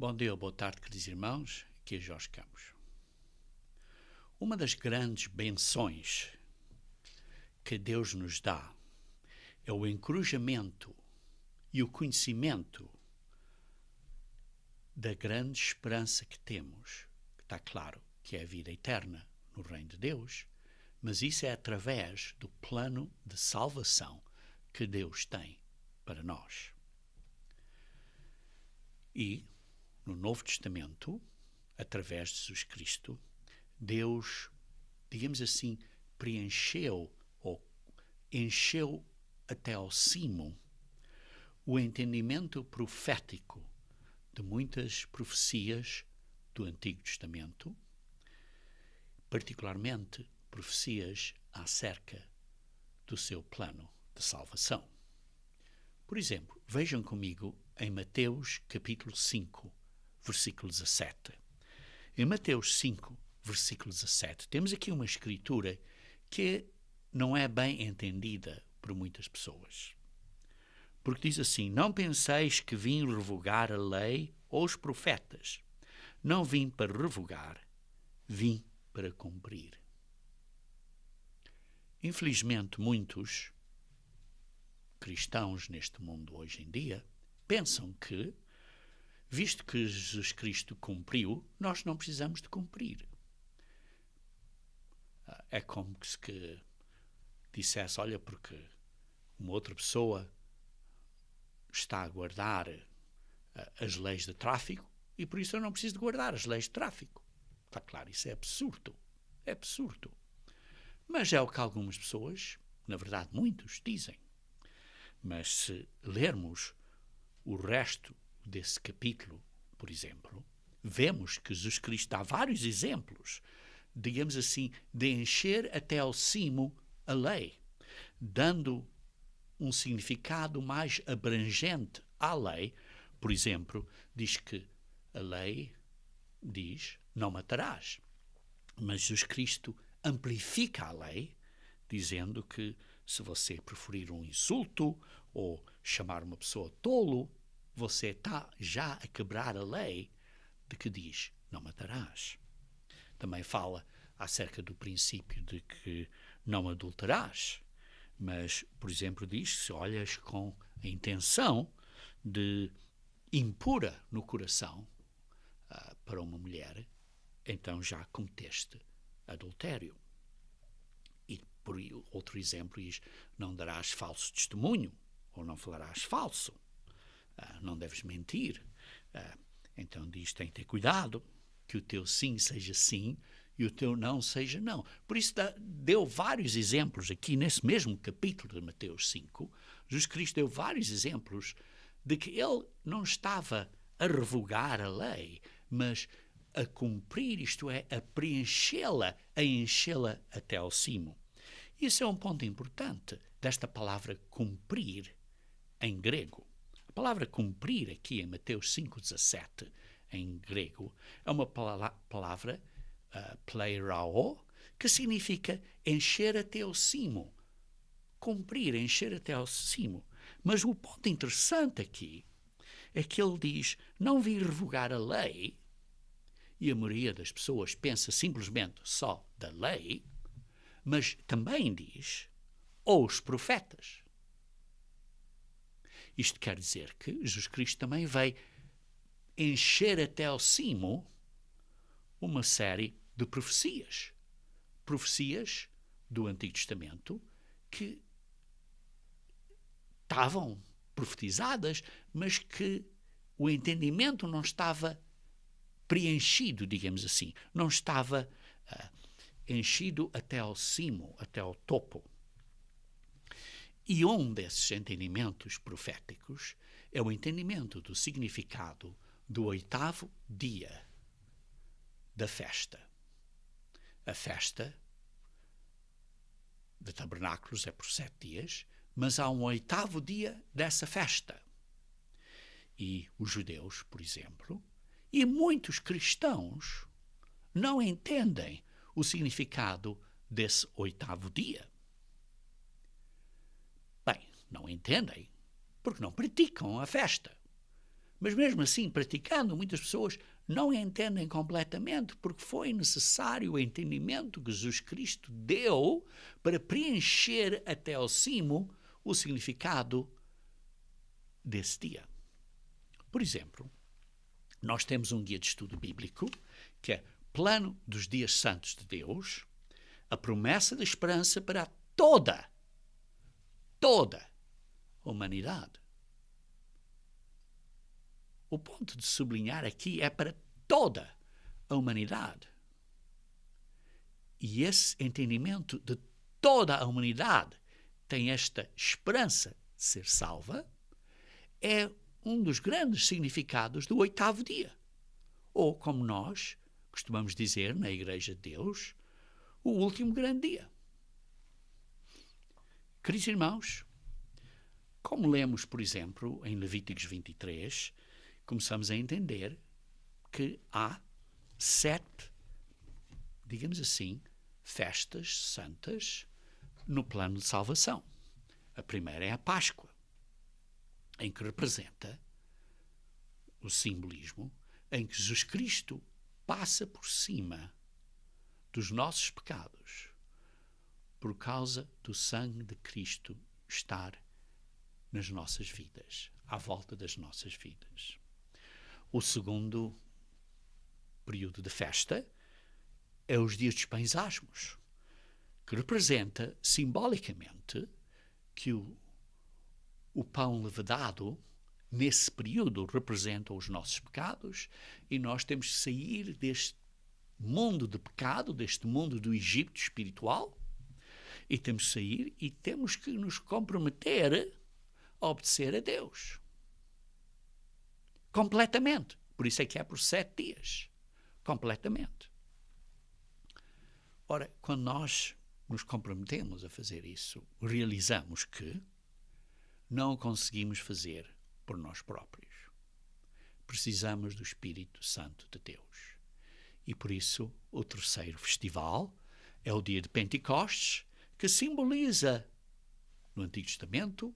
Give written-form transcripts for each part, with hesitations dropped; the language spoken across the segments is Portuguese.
Bom dia ou boa tarde, queridos irmãos. Aqui é Jorge Campos. Uma das grandes benções que Deus nos dá é o encorajamento e o conhecimento da grande esperança que temos. Está claro que é a vida eterna no reino de Deus, mas isso é através do plano de salvação que Deus tem para nós. E no Novo Testamento, através de Jesus Cristo, Deus, digamos assim, preencheu ou encheu até ao cimo o entendimento profético de muitas profecias do Antigo Testamento, particularmente profecias acerca do seu plano de salvação. Por exemplo, vejam comigo em Mateus capítulo 5, versículo 17. Em Mateus 5, versículo 17, temos aqui uma escritura que não é bem entendida por muitas pessoas. Porque diz assim: não penseis que vim revogar a lei ou os profetas. Não vim para revogar, vim para cumprir. Infelizmente, muitos cristãos neste mundo hoje em dia pensam que, visto que Jesus Cristo cumpriu, nós não precisamos de cumprir. É como se que dissesse: olha, porque uma outra pessoa está a guardar as leis de tráfico e por isso eu não preciso de guardar as leis de tráfico. Está claro, isso é absurdo. É absurdo. Mas é o que algumas pessoas, na verdade muitos, dizem. Mas se lermos o resto desse capítulo, por exemplo, vemos que Jesus Cristo dá vários exemplos, digamos assim, de encher até ao cimo a lei, dando um significado mais abrangente à lei. Por exemplo, diz que a lei diz: não matarás. Mas Jesus Cristo amplifica a lei, dizendo que se você preferir um insulto ou chamar uma pessoa tolo, você está já a quebrar a lei de que diz: não matarás. Também fala acerca do princípio de que não adulterás. Mas, por exemplo, diz: se olhas com a intenção de impura no coração para uma mulher, então já cometeste adultério. E por outro exemplo diz: não darás falso testemunho, ou não falarás falso, não deves mentir. Então diz: tem que ter cuidado, que o teu sim seja sim e o teu não seja não. Por isso deu vários exemplos aqui nesse mesmo capítulo de Mateus 5. Jesus Cristo deu vários exemplos de que ele não estava a revogar a lei, mas a cumprir, isto é, a preenchê-la, a enchê-la até ao cimo. Isso é um ponto importante desta palavra cumprir em grego. A palavra cumprir aqui em Mateus 5,17 em grego é uma palavra pleirao, que significa encher até ao cimo. Cumprir, encher até ao cimo. Mas o ponto interessante aqui é que ele diz: não vim revogar a lei, e a maioria das pessoas pensa simplesmente só da lei, mas também diz: ou os profetas. Isto quer dizer que Jesus Cristo também veio encher até ao cimo uma série de profecias. Profecias do Antigo Testamento que estavam profetizadas, mas que o entendimento não estava preenchido, digamos assim. Não estava enchido até ao cimo, até ao topo. E um desses entendimentos proféticos é o entendimento do significado do 8º dia da festa. A festa de tabernáculos é por 7 dias, mas há um 8º dia dessa festa. E os judeus, por exemplo, e muitos cristãos não entendem o significado desse 8º dia. Bem, não entendem porque não praticam a festa. Mas mesmo assim, praticando, muitas pessoas não entendem completamente, porque foi necessário o entendimento que Jesus Cristo deu para preencher até ao cimo o significado desse dia. Por exemplo, nós temos um guia de estudo bíblico que é Plano dos Dias Santos de Deus, a promessa da esperança para toda a humanidade. O ponto de sublinhar aqui é para toda a humanidade. E esse entendimento de toda a humanidade tem esta esperança de ser salva, é um dos grandes significados do 8º dia. Ou, como nós costumamos dizer na Igreja de Deus, o último grande dia. Queridos irmãos, como lemos, por exemplo, em Levíticos 23, começamos a entender que há 7, digamos assim, festas santas no plano de salvação. A primeira é a Páscoa, em que representa o simbolismo em que Jesus Cristo passa por cima dos nossos pecados por causa do sangue de Cristo estar nas nossas vidas, à volta das nossas vidas. O segundo período de festa é os dias dos pães asmos, que representa simbolicamente que o pão levedado, nesse período, representa os nossos pecados e nós temos que sair deste mundo de pecado, deste mundo do Egito espiritual, e temos que sair e temos que nos comprometer a obedecer a Deus. Completamente. Por isso é que é por 7 dias. Completamente. Ora, quando nós nos comprometemos a fazer isso, realizamos que não o conseguimos fazer por nós próprios. Precisamos do Espírito Santo de Deus. E por isso o terceiro festival é o dia de Pentecostes, que simboliza, no Antigo Testamento,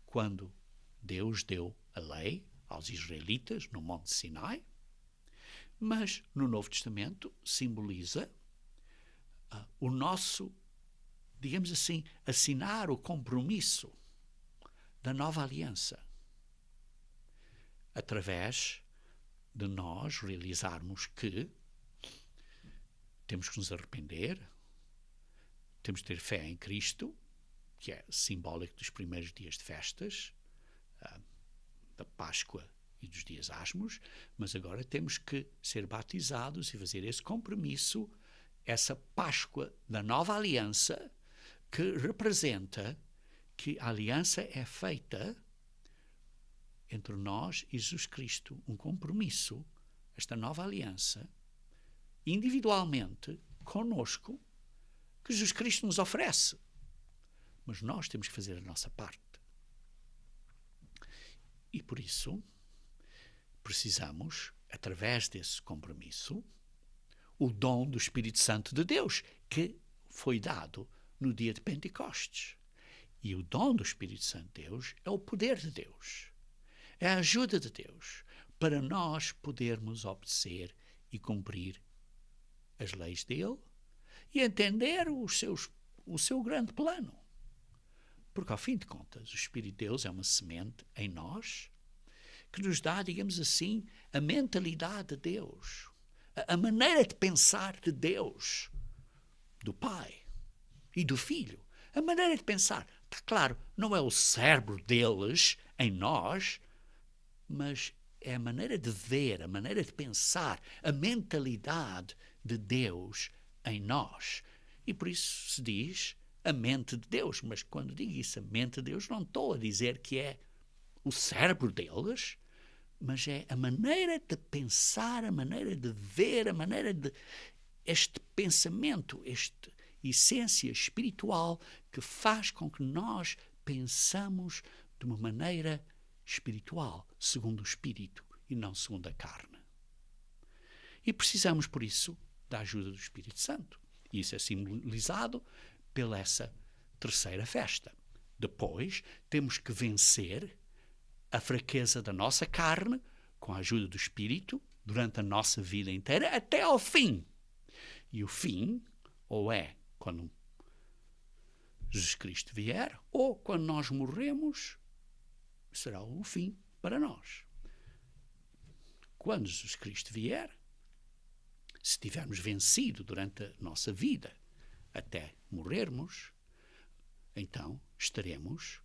quando Deus deu a lei aos israelitas no Monte Sinai, mas no Novo Testamento simboliza o nosso, digamos assim, assinar o compromisso da nova aliança, através de nós realizarmos que temos que nos arrepender, temos que ter fé em Cristo, que é simbólico dos primeiros dias de festas, da Páscoa e dos dias asmos, mas agora temos que ser batizados e fazer esse compromisso, essa Páscoa da nova aliança, que representa que a aliança é feita entre nós e Jesus Cristo, um compromisso, esta nova aliança, individualmente, conosco, que Jesus Cristo nos oferece. Mas nós temos que fazer a nossa parte. E por isso, precisamos, através desse compromisso, o dom do Espírito Santo de Deus, que foi dado no dia de Pentecostes. E o dom do Espírito Santo de Deus é o poder de Deus. É a ajuda de Deus para nós podermos obedecer e cumprir as leis dele e entender o seu grande plano. Porque, ao fim de contas, o Espírito de Deus é uma semente em nós que nos dá, digamos assim, a mentalidade de Deus, a maneira de pensar de Deus, do Pai e do Filho. A maneira de pensar, está claro, não é o cérebro deles em nós, mas é a maneira de ver, a maneira de pensar, a mentalidade de Deus em nós. E por isso se diz a mente de Deus. Mas quando digo isso, a mente de Deus, não estou a dizer que é o cérebro deles, mas é a maneira de pensar, a maneira de ver, a maneira de... este pensamento, esta essência espiritual que faz com que nós pensamos de uma maneira espiritual, segundo o Espírito e não segundo a carne. E precisamos, por isso, da ajuda do Espírito Santo. E isso é simbolizado pela essa terceira festa. Depois, temos que vencer a fraqueza da nossa carne, com a ajuda do Espírito, durante a nossa vida inteira, até ao fim. E o fim, ou é quando Jesus Cristo vier, ou quando nós morremos, será o fim para nós. Quando Jesus Cristo vier, se tivermos vencido durante a nossa vida até morrermos, então estaremos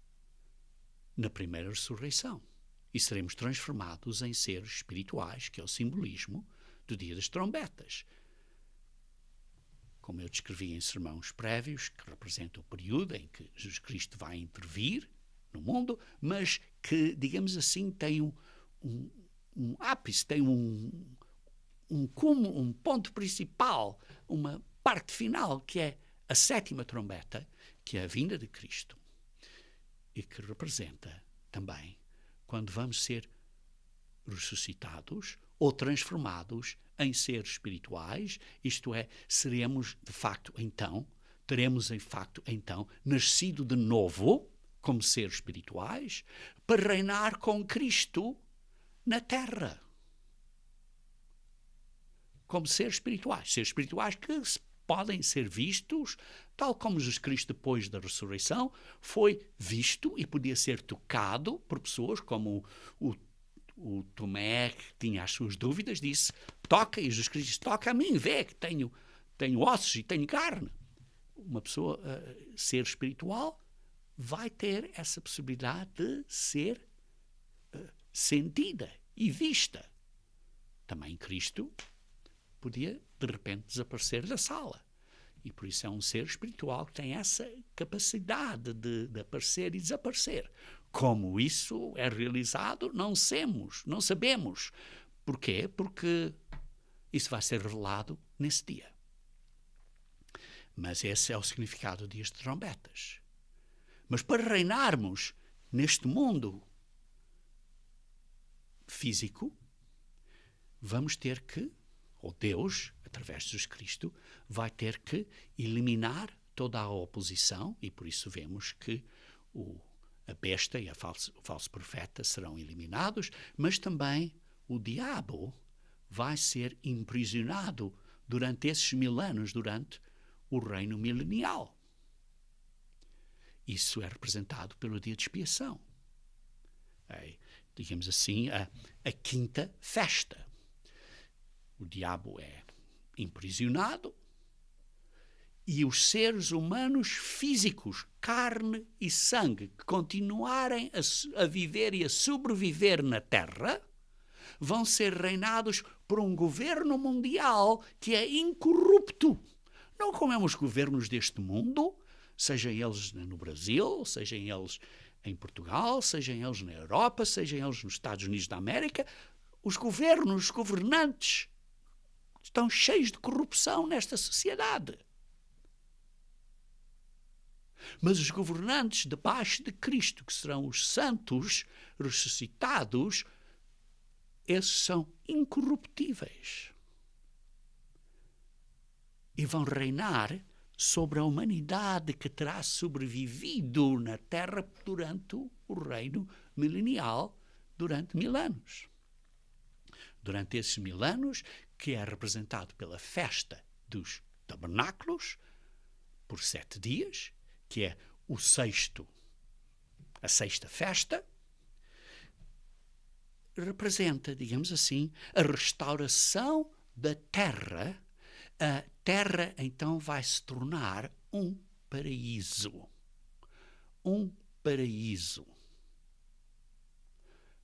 na primeira ressurreição e seremos transformados em seres espirituais, que é o simbolismo do dia das trombetas. Como eu descrevi em sermões prévios, que representam o período em que Jesus Cristo vai intervir no mundo, mas que, digamos assim, tem um ápice, tem um ponto principal, uma parte final, que é a sétima trombeta, que é a vinda de Cristo, e que representa também quando vamos ser ressuscitados ou transformados em seres espirituais, isto é, seremos de facto então, teremos de facto então nascido de novo como seres espirituais para reinar com Cristo na terra. Como seres espirituais que podem ser vistos, tal como Jesus Cristo depois da ressurreição foi visto e podia ser tocado por pessoas como o Tomé, que tinha as suas dúvidas, disse, toca, e Jesus Cristo disse, toca a mim, vê que tenho ossos e tenho carne. Uma pessoa, ser espiritual, vai ter essa possibilidade de ser sentida e vista. Também Cristo podia, de repente, desaparecer da sala. E por isso é um ser espiritual que tem essa capacidade de aparecer e desaparecer. Como isso é realizado, não sabemos. Porquê? Porque isso vai ser revelado nesse dia. Mas esse é o significado dos dias de trombetas. Mas para reinarmos neste mundo físico, vamos ter que, ou Deus, através de Jesus Cristo, vai ter que eliminar toda a oposição, e por isso vemos que a besta e o falso profeta serão eliminados, mas também o diabo vai ser imprisionado durante esses 1000 anos, durante o reino milenial. Isso é representado pelo dia de expiação. Digamos assim, a quinta festa. O diabo é imprisionado e os seres humanos físicos, carne e sangue, que continuarem a viver e a sobreviver na Terra, vão ser reinados por um governo mundial que é incorrupto. Não como os governos deste mundo, sejam eles no Brasil, sejam eles em Portugal, sejam eles na Europa, sejam eles nos Estados Unidos da América. Os governos, os governantes estão cheios de corrupção nesta sociedade. Mas os governantes debaixo de Cristo, que serão os santos ressuscitados, esses são incorruptíveis. E vão reinar sobre a humanidade que terá sobrevivido na Terra durante o reino milenial, durante 1000 anos. Durante esses 1000 anos, que é representado pela festa dos tabernáculos, por 7 dias, que é a sexta festa, representa, digamos assim, a restauração da terra. A terra, então, vai se tornar um paraíso. Um paraíso.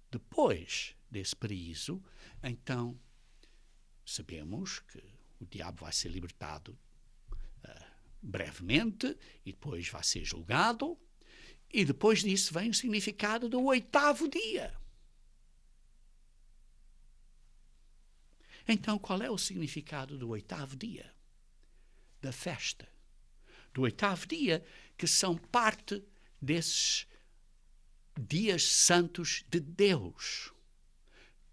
Depois desse paraíso, então, sabemos que o diabo vai ser libertado brevemente e depois vai ser julgado. E depois disso vem o significado do 8º dia. Então, qual é o significado do 8º dia? Da festa. Do 8º dia, que são parte desses dias santos de Deus,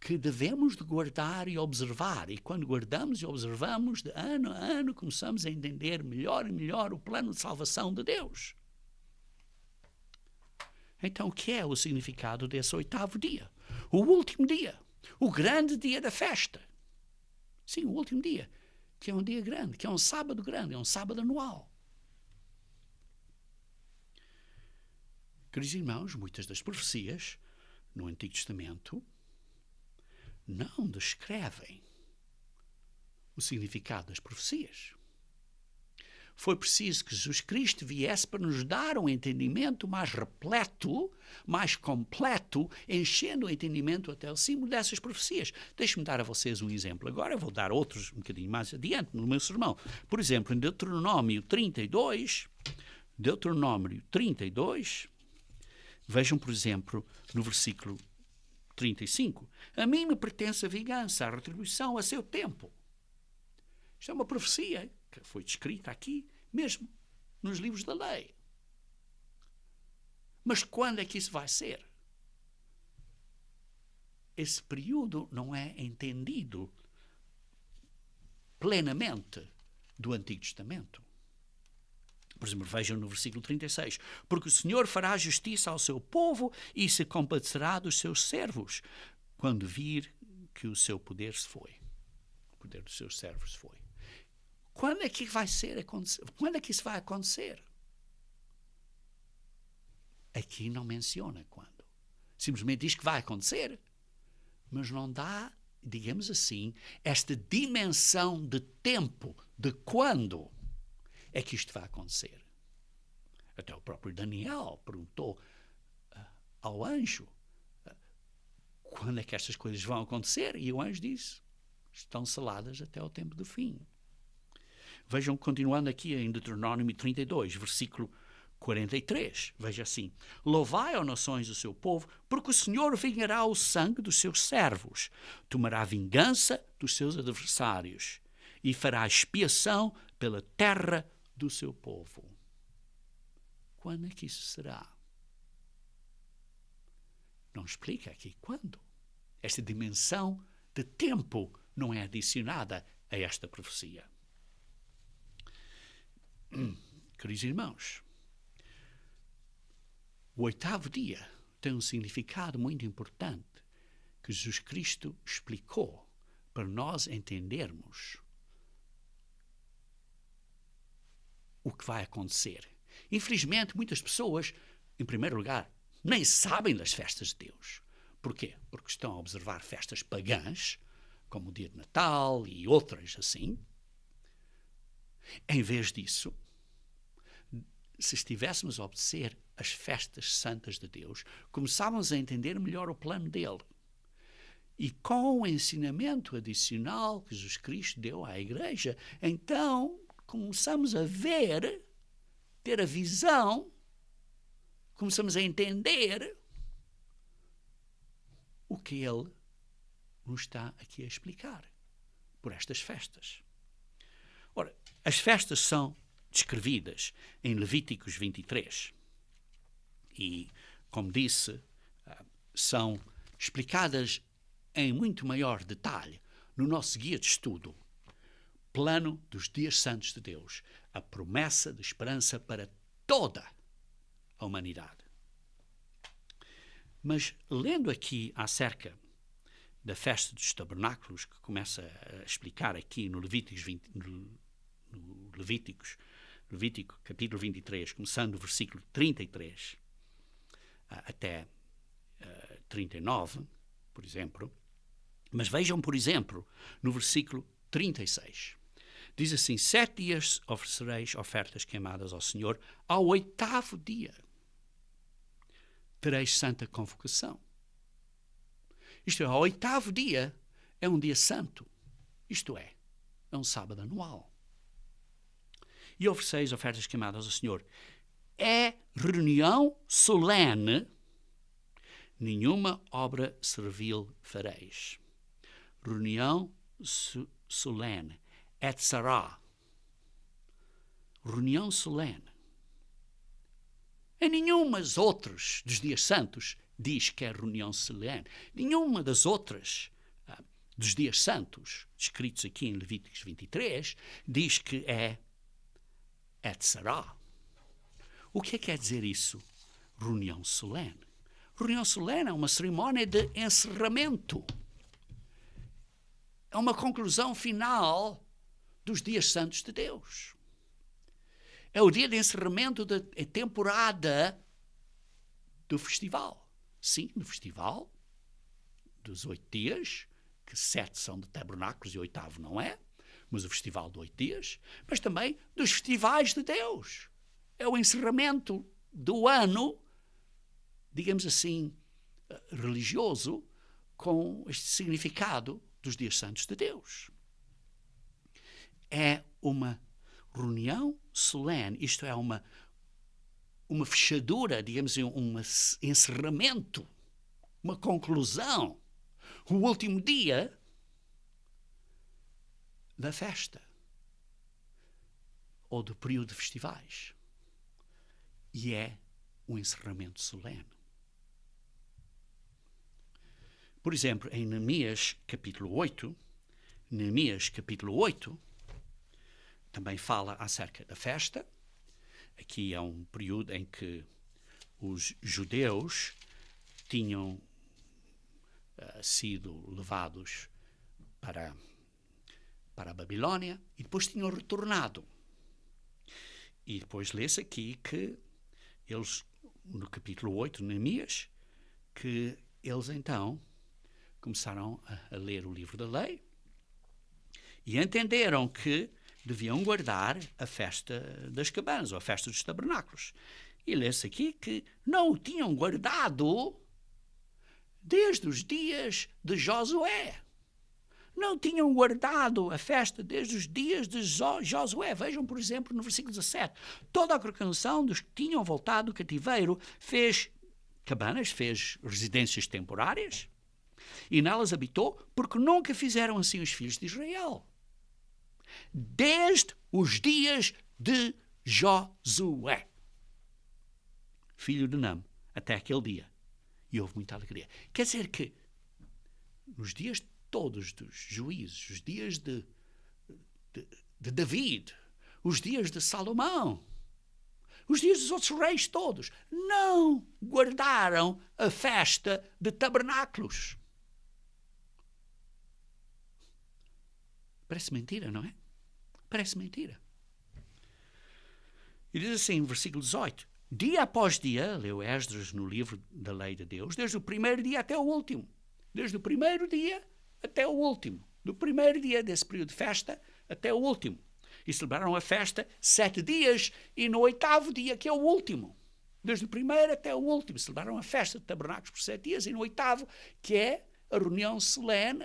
que devemos de guardar e observar. E quando guardamos e observamos, de ano a ano, começamos a entender melhor e melhor o plano de salvação de Deus. Então, o que é o significado desse 8º dia? O último dia. O grande dia da festa. Sim, o último dia. Que é um dia grande, que é um sábado grande, é um sábado anual. Queridos irmãos, muitas das profecias no Antigo Testamento não descrevem o significado das profecias. Foi preciso que Jesus Cristo viesse para nos dar um entendimento mais repleto, mais completo, enchendo o entendimento até o cimo dessas profecias. Deixe-me dar a vocês um exemplo. Agora eu vou dar outros um bocadinho mais adiante no meu sermão. Por exemplo, em Deuteronômio 32, vejam, por exemplo, no versículo 35. A mim me pertence a vingança, a retribuição a seu tempo. Isto é uma profecia que foi descrita aqui, mesmo nos livros da lei. Mas quando é que isso vai ser? Esse período não é entendido plenamente do Antigo Testamento. Por exemplo, vejam no versículo 36. Porque o Senhor fará justiça ao seu povo e se compadecerá dos seus servos, quando vir que o seu poder se foi. O poder dos seus servos se foi. Quando é que vai ser? Quando é que isso vai acontecer? Aqui não menciona quando. Simplesmente diz que vai acontecer, mas não dá, digamos assim, esta dimensão de tempo, de quando é que isto vai acontecer. Até o próprio Daniel perguntou ao anjo quando é que estas coisas vão acontecer, e o anjo disse, estão seladas até o tempo do fim. Vejam, continuando aqui em Deuteronômio 32, versículo 43. Veja assim. Louvai, ó nações, o seu povo, porque o Senhor vingará o sangue dos seus servos, tomará vingança dos seus adversários e fará expiação pela terra do seu povo. Quando é que isso será? Não explica aqui quando. Esta dimensão de tempo não é adicionada a esta profecia. Queridos irmãos, o 8º dia tem um significado muito importante que Jesus Cristo explicou para nós entendermos o que vai acontecer. Infelizmente, muitas pessoas, em primeiro lugar, nem sabem das festas de Deus. Porquê? Porque estão a observar festas pagãs, como o dia de Natal e outras assim. Em vez disso, se estivéssemos a obedecer as festas santas de Deus, começávamos a entender melhor o plano dele. E com o ensinamento adicional que Jesus Cristo deu à Igreja, então começamos a ver, ter a visão, começamos a entender o que ele nos está aqui a explicar por estas festas. Ora, as festas são descrevidas em Levíticos 23 e, como disse, são explicadas em muito maior detalhe no nosso guia de estudo, Plano dos Dias Santos de Deus, a promessa de esperança para toda a humanidade. Mas, lendo aqui acerca da festa dos tabernáculos, que começa a explicar aqui no Levítico capítulo 23, começando no versículo 33 até 39, por exemplo. Mas vejam, por exemplo, no versículo 36. Diz assim, 7 dias oferecereis ofertas queimadas ao Senhor, ao 8º dia tereis santa convocação. Isto é, ao 8º dia é um dia santo. Isto é um sábado anual. E ofereceis ofertas queimadas ao Senhor. É reunião solene, nenhuma obra servil fareis. Reunião solene. Etzará. Reunião solene. Em nenhuma das outras dos dias santos diz que é reunião solene. Nenhuma das outras dos dias santos, descritos aqui em Levíticos 23, diz que é Etzará. O que quer dizer isso? reunião solene. Reunião solene é uma cerimónia de encerramento. É uma conclusão final dos dias santos de Deus. É o dia de encerramento da temporada do festival. Sim, do festival dos 8 dias, que 7 são de tabernáculos e o 8º não é, mas o festival de 8 dias, mas também dos festivais de Deus. É o encerramento do ano, digamos assim, religioso, com este significado dos dias santos de Deus. É uma reunião solene, isto é, uma fechadura, digamos assim, um encerramento, uma conclusão, o último dia da festa ou do período de festivais. E é um encerramento solene. Por exemplo, em Neemias capítulo 8, também fala acerca da festa. Aqui é um período em que os judeus tinham sido levados para a Babilónia e depois tinham retornado. E depois lê-se aqui que eles, no capítulo 8 de Neemias, que eles então começaram a ler o livro da lei e entenderam que deviam guardar a festa das cabanas, ou a festa dos tabernáculos. E lê-se aqui que não o tinham guardado desde os dias de Josué. Não tinham guardado a festa desde os dias de Josué. Vejam, por exemplo, no versículo 17. Toda a congregação dos que tinham voltado do cativeiro fez cabanas, fez residências temporárias, e nelas habitou, porque nunca fizeram assim os filhos de Israel. Desde os dias de Josué, filho de Num, até aquele dia. E houve muita alegria. Quer dizer que nos dias todos dos juízes, os dias de David, os dias de Salomão, os dias dos outros reis todos, não guardaram a festa de tabernáculos. Parece mentira, não é? Parece mentira. E diz assim, no versículo 18, dia após dia, leu Esdras no livro da lei de Deus, desde o primeiro dia até o último. Desde o primeiro dia até o último. Do primeiro dia desse período de festa até o último. E celebraram a festa 7 dias e no 8º dia, que é o último. Desde o primeiro até o último. Celebraram a festa de tabernáculos por 7 dias e no 8º, que é a reunião solene,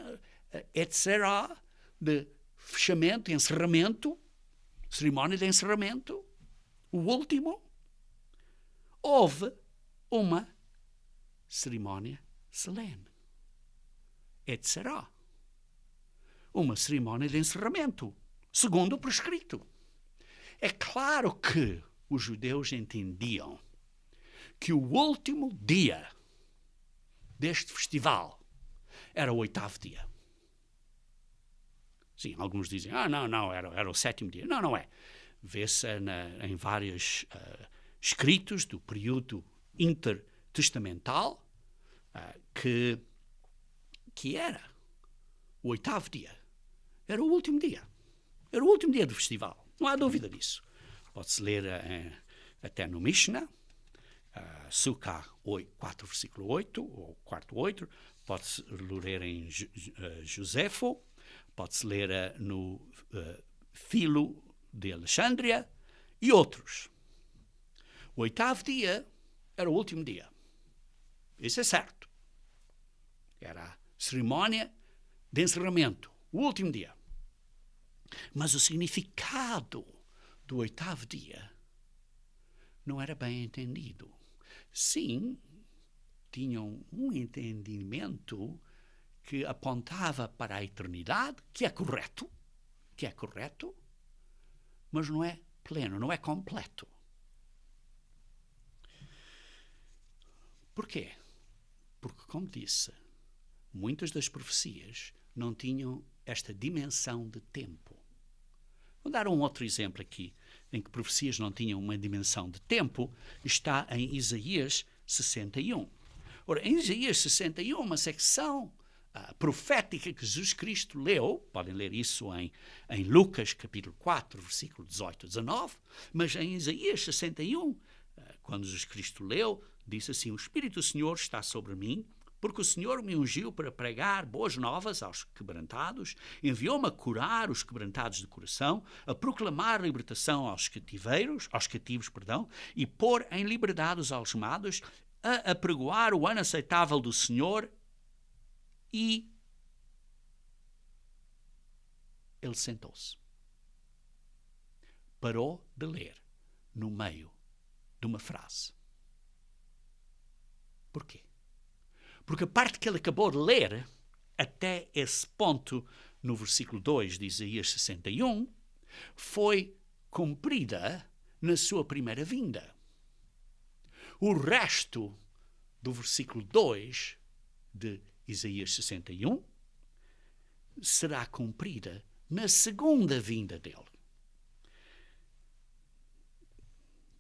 etc., de fechamento, encerramento, cerimónia de encerramento, o último, houve uma cerimónia solene, etc. Uma cerimónia de encerramento, segundo o prescrito. É claro que os judeus entendiam que o último dia deste festival era o 8º dia. Sim, alguns dizem, não, era o 7º dia. Não, não é. Vê-se em vários escritos do período intertestamental que era o 8º dia. Era o último dia. Era o último dia do festival. Não há dúvida disso. Pode-se ler até no Mishnah, Sukkah 4, versículo 8, ou 4:8. Pode-se ler em Josefo. Pode-se ler no Filo de Alexandria e outros. O 8º dia era o último dia. Isso é certo. Era a cerimónia de encerramento, o último dia. Mas o significado do 8º dia não era bem entendido. Sim, tinham um entendimento que apontava para a eternidade, que é correto, mas não é pleno, não é completo. Porquê? Porque, como disse, muitas das profecias não tinham esta dimensão de tempo. Vou dar um outro exemplo aqui em que profecias não tinham uma dimensão de tempo, está em Isaías 61. Ora, em Isaías 61, uma secção profética que Jesus Cristo leu, podem ler isso em Lucas capítulo 4, versículo 18 a 19, mas em Isaías 61, quando Jesus Cristo leu, disse assim: o Espírito do Senhor está sobre mim, porque o Senhor me ungiu para pregar boas novas aos quebrantados, enviou-me a curar os quebrantados de coração, a proclamar libertação aos cativos, e pôr em liberdade os algemados, a apregoar o ano aceitável do Senhor. E ele sentou-se. Parou de ler no meio de uma frase. Porquê? Porque a parte que ele acabou de ler, até esse ponto, no versículo 2 de Isaías 61, foi cumprida na sua primeira vinda. O resto do versículo 2 de Isaías 61 será cumprida na segunda vinda dele,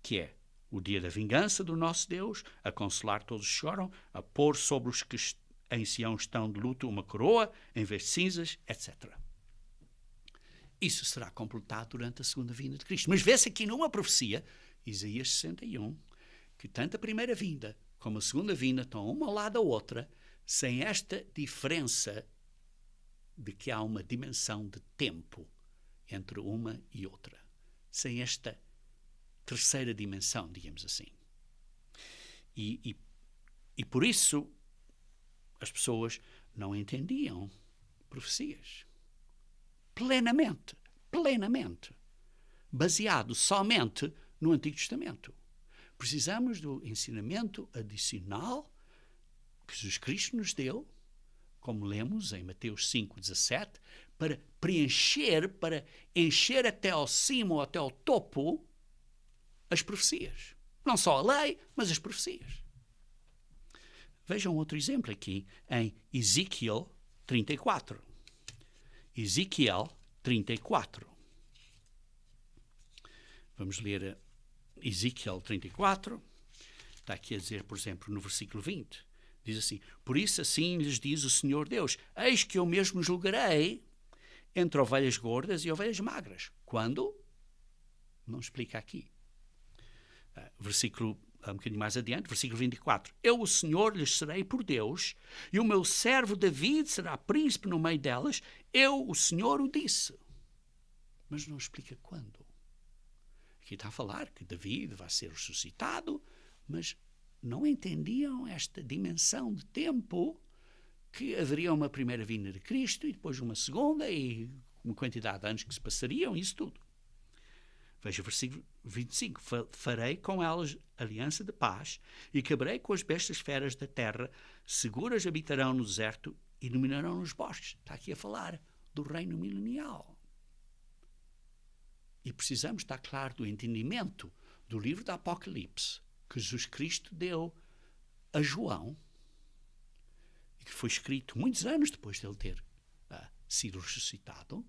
que é o dia da vingança do nosso Deus, a consolar todos os que choram, a pôr sobre os que em Sião estão de luto uma coroa, em vez de cinzas, etc. Isso será completado durante a segunda vinda de Cristo. Mas vê-se aqui numa profecia, Isaías 61, que tanto a primeira vinda como a segunda vinda estão uma ao lado da outra, sem esta diferença de que há uma dimensão de tempo entre uma e outra. Sem esta terceira dimensão, digamos assim. E por isso as pessoas não entendiam profecias plenamente, baseado somente no Antigo Testamento. Precisamos do ensinamento adicional que Jesus Cristo nos deu, como lemos em Mateus 5,17, para encher até ao cimo ou até ao topo as profecias. Não só a lei, mas as profecias. Vejam outro exemplo aqui em Ezequiel 34. Ezequiel 34. Vamos ler Ezequiel 34. Está aqui a dizer, por exemplo, no versículo 20. Diz assim: por isso assim lhes diz o Senhor Deus: eis que eu mesmo julgarei entre ovelhas gordas e ovelhas magras. Quando? Não explica aqui. Versículo um bocadinho mais adiante, versículo 24. Eu, o Senhor, lhes serei por Deus, e o meu servo David será príncipe no meio delas. Eu, o Senhor, o disse. Mas não explica quando. Aqui está a falar que David vai ser ressuscitado, mas não entendiam esta dimensão de tempo, que haveria uma primeira vinda de Cristo e depois uma segunda, e uma quantidade de anos que se passariam, isso tudo. Veja o versículo 25. Farei com elas aliança de paz e quebrei com as bestas feras da terra, seguras habitarão no deserto e dominarão nos bosques. Está aqui a falar do reino milenial. E precisamos estar claro do entendimento do livro do Apocalipse que Jesus Cristo deu a João e que foi escrito muitos anos depois de ele ter sido ressuscitado.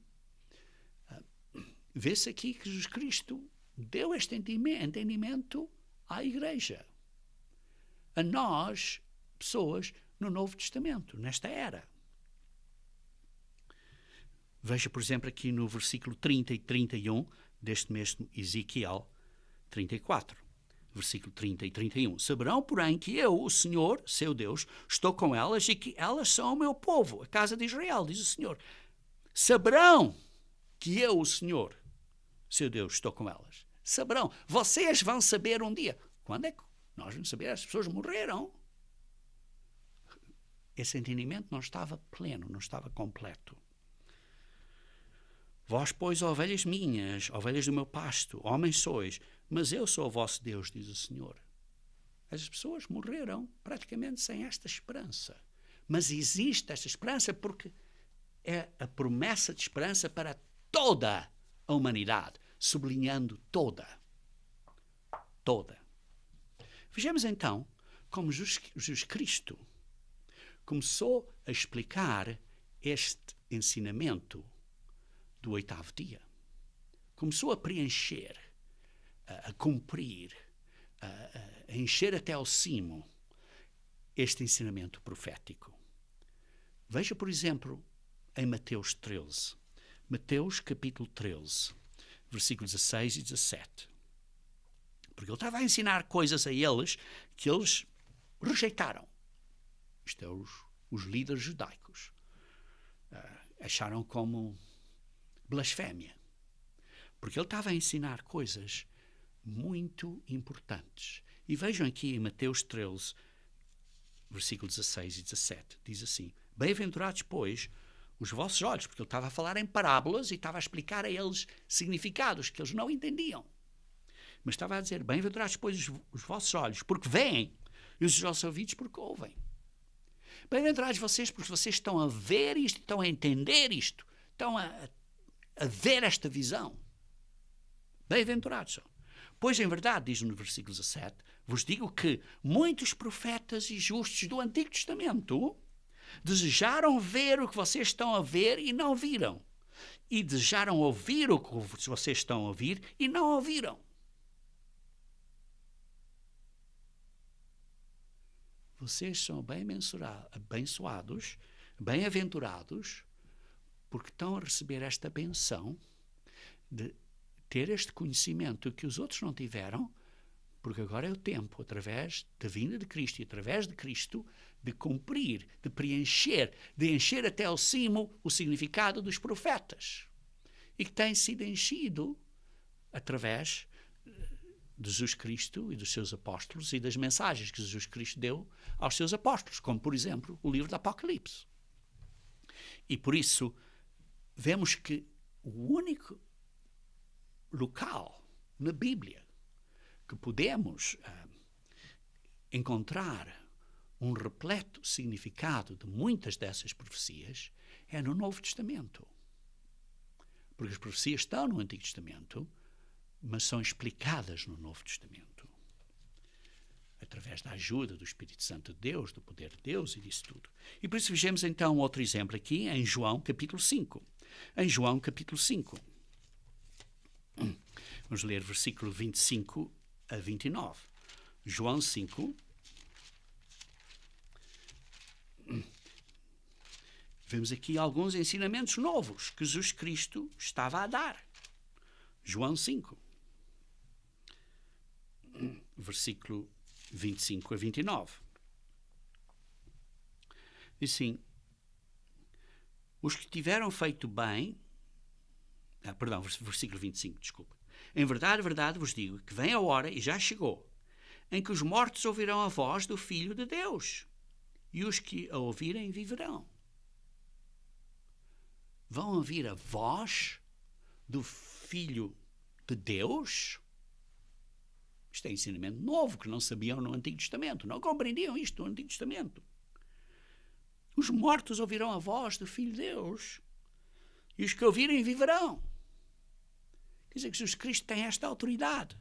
Vê-se aqui que Jesus Cristo deu este entendimento à Igreja, a nós, pessoas no Novo Testamento, nesta era. Veja, por exemplo, aqui no versículo 30 e 31 deste mesmo Ezequiel 34. Versículo 30 e 31. Saberão, porém, que eu, o Senhor, seu Deus, estou com elas e que elas são o meu povo, a casa de Israel, diz o Senhor. Saberão que eu, o Senhor, seu Deus, estou com elas. Saberão. Vocês vão saber um dia. Quando é que nós vamos saber? As pessoas morreram. Esse entendimento não estava pleno, não estava completo. Vós, pois, ovelhas minhas, ovelhas do meu pasto, homens sois, mas eu sou o vosso Deus, diz o Senhor. As pessoas morreram praticamente sem esta esperança. Mas existe esta esperança porque é a promessa de esperança para toda a humanidade, sublinhando toda. Toda. Vejamos então como Jesus Cristo começou a explicar este ensinamento do oitavo dia. Começou a preencher a cumprir, a encher até ao cimo este ensinamento profético. Veja, por exemplo, em Mateus 13. Mateus capítulo 13, versículos 16 e 17. Porque ele estava a ensinar coisas a eles que eles rejeitaram. Isto é, os líderes judaicos. Acharam como blasfémia. Porque ele estava a ensinar coisas muito importantes. E vejam aqui em Mateus 13, versículos 16 e 17. Diz assim: bem-aventurados, pois, os vossos olhos, porque ele estava a falar em parábolas e estava a explicar a eles significados que eles não entendiam. Mas estava a dizer: bem-aventurados, pois, os vossos olhos, porque veem, e os vossos ouvidos, porque ouvem. Bem-aventurados vocês, porque vocês estão a ver isto, estão a entender isto, estão a ver esta visão. Bem-aventurados são. Pois, em verdade, diz no versículo 17, vos digo que muitos profetas e justos do Antigo Testamento desejaram ver o que vocês estão a ver e não viram. E desejaram ouvir o que vocês estão a ouvir e não ouviram. Vocês são abençoados, bem-aventurados, porque estão a receber esta benção de ter este conhecimento que os outros não tiveram, porque agora é o tempo, através da vinda de Cristo e através de Cristo, de cumprir, de preencher, de encher até ao cimo o significado dos profetas. E que tem sido enchido através de Jesus Cristo e dos seus apóstolos e das mensagens que Jesus Cristo deu aos seus apóstolos, como, por exemplo, o livro do Apocalipse. E por isso, vemos que o único local na Bíblia que podemos encontrar um repleto significado de muitas dessas profecias é no Novo Testamento. Porque as profecias estão no Antigo Testamento, mas são explicadas no Novo Testamento. Através da ajuda do Espírito Santo de Deus, do poder de Deus e disso tudo. E por isso vejamos então outro exemplo aqui em João capítulo 5. Em João capítulo 5. Vamos ler versículo 25 a 29. João 5. Vemos aqui alguns ensinamentos novos que Jesus Cristo estava a dar. João 5. Versículo 25 a 29. Diz assim: os que tiveram feito bem... versículo 25, desculpa. Em verdade, verdade vos digo que vem a hora, e já chegou, em que os mortos ouvirão a voz do Filho de Deus, e os que a ouvirem viverão. Vão ouvir a voz do Filho de Deus? Isto é ensinamento novo que não sabiam no Antigo Testamento, não compreendiam isto no Antigo Testamento. Os mortos ouvirão a voz do Filho de Deus, e os que ouvirem viverão. Quer dizer que Jesus Cristo tem esta autoridade.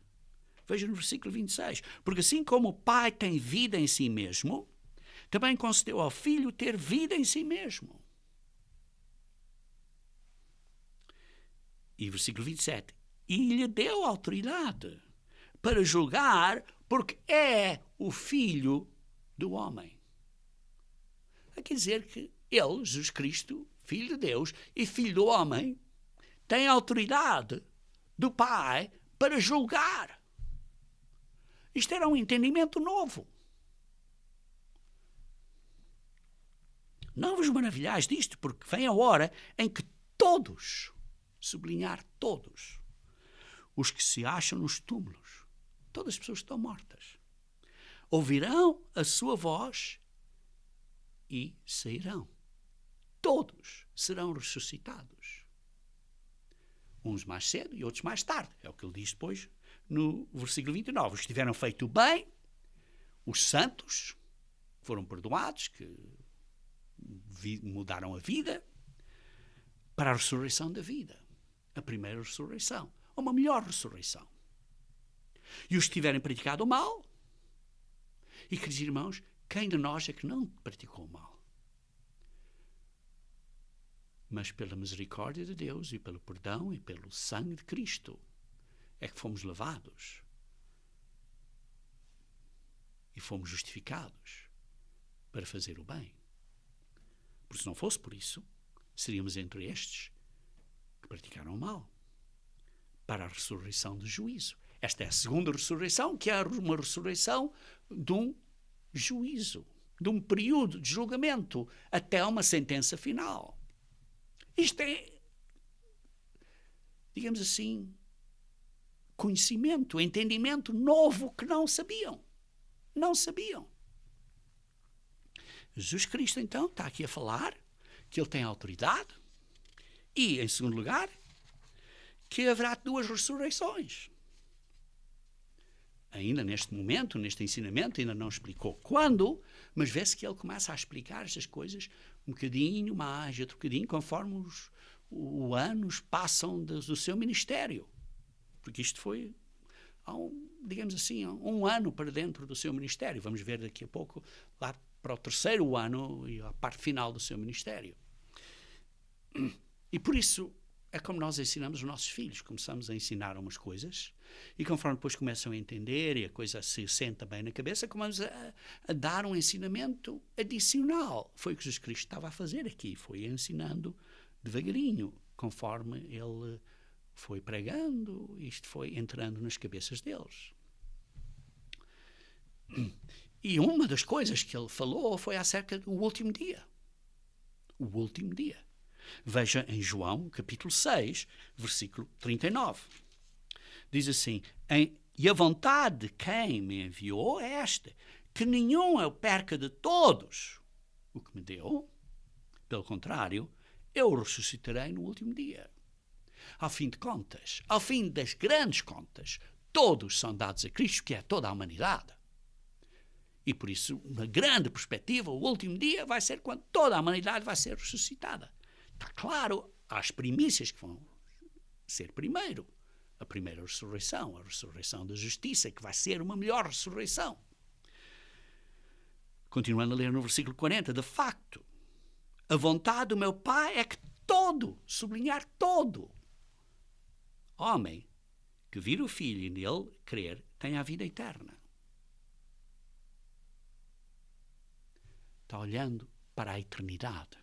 Veja no versículo 26. Porque assim como o Pai tem vida em si mesmo, também concedeu ao Filho ter vida em si mesmo. E versículo 27. E lhe deu autoridade para julgar, porque é o Filho do homem. Quer dizer que ele, Jesus Cristo, Filho de Deus e Filho do homem, tem autoridade do Pai para julgar. Isto era um entendimento novo. Não vos maravilhais disto, porque vem a hora em que todos, sublinhar todos, os que se acham nos túmulos, todas as pessoas que estão mortas, ouvirão a sua voz e sairão. Todos serão ressuscitados. Uns mais cedo e outros mais tarde. É o que ele diz depois no versículo 29. Os que tiveram feito bem, os santos, foram perdoados, que mudaram a vida, para a ressurreição da vida. A primeira ressurreição. Uma melhor ressurreição. E os que tiverem praticado o mal, e queridos irmãos, quem de nós é que não praticou o mal? Mas pela misericórdia de Deus e pelo perdão e pelo sangue de Cristo é que fomos lavados e fomos justificados para fazer o bem. Porque se não fosse por isso, seríamos entre estes que praticaram o mal, para a ressurreição do juízo. Esta é a segunda ressurreição, que é uma ressurreição de um juízo, de um período de julgamento, até uma sentença final. Isto é, digamos assim, conhecimento, entendimento novo que não sabiam. Não sabiam. Jesus Cristo, então, está aqui a falar que ele tem autoridade e, em segundo lugar, que haverá duas ressurreições. Ainda neste momento, neste ensinamento, ainda não explicou quando, mas vê-se que ele começa a explicar estas coisas um bocadinho mais, outro bocadinho, conforme os anos passam do seu ministério. Porque isto foi, digamos assim, um ano para dentro do seu ministério. Vamos ver daqui a pouco, lá para o terceiro ano e a parte final do seu ministério. E por isso é como nós ensinamos os nossos filhos. Começamos a ensinar umas coisas e conforme depois começam a entender e a coisa se senta bem na cabeça, começamos a dar um ensinamento adicional. Foi o que Jesus Cristo estava a fazer aqui. Foi ensinando devagarinho, conforme ele foi pregando, isto foi entrando nas cabeças deles. E uma das coisas que ele falou foi acerca do último dia. O último dia. Veja em João, capítulo 6, versículo 39. Diz assim, e a vontade de quem me enviou é esta, que nenhum eu perca de todos o que me deu. Pelo contrário, eu o ressuscitarei no último dia. Ao fim de contas, ao fim das grandes contas, todos são dados a Cristo, que é toda a humanidade. E por isso, uma grande perspectiva, o último dia vai ser quando toda a humanidade vai ser ressuscitada. Está claro, há as primícias que vão ser primeiro. A primeira ressurreição, a ressurreição da justiça, que vai ser uma melhor ressurreição. Continuando a ler no versículo 40, de facto, a vontade do meu Pai é que todo, sublinhar todo, homem que vir o Filho e nele crer, tenha a vida eterna. Está olhando para a eternidade.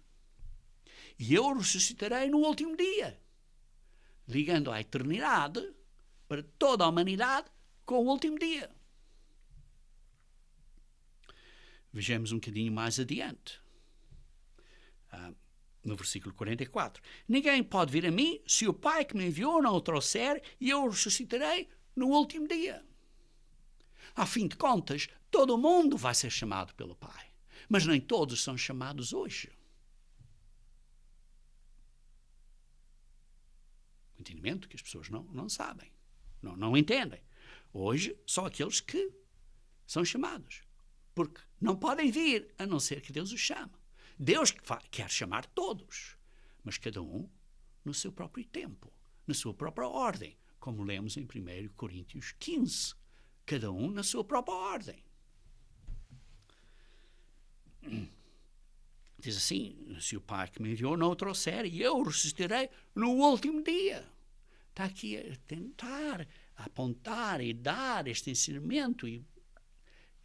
E eu ressuscitarei no último dia, ligando a eternidade para toda a humanidade com o último dia. Vejamos um bocadinho mais adiante. No versículo 44. Ninguém pode vir a mim se o Pai que me enviou não o trouxer, e eu o ressuscitarei no último dia. Ao fim de contas, todo o mundo vai ser chamado pelo Pai. Mas nem todos são chamados hoje. O entendimento que as pessoas não sabem, não entendem. Hoje, só aqueles que são chamados. Porque não podem vir, a não ser que Deus os chame. Deus quer chamar todos, mas cada um no seu próprio tempo, na sua própria ordem, como lemos em 1 Coríntios 15. Cada um na sua própria ordem. Diz assim, se o Pai que me enviou não o trouxer, e eu o ressuscitarei no último dia. Está aqui a tentar a apontar e dar este ensinamento e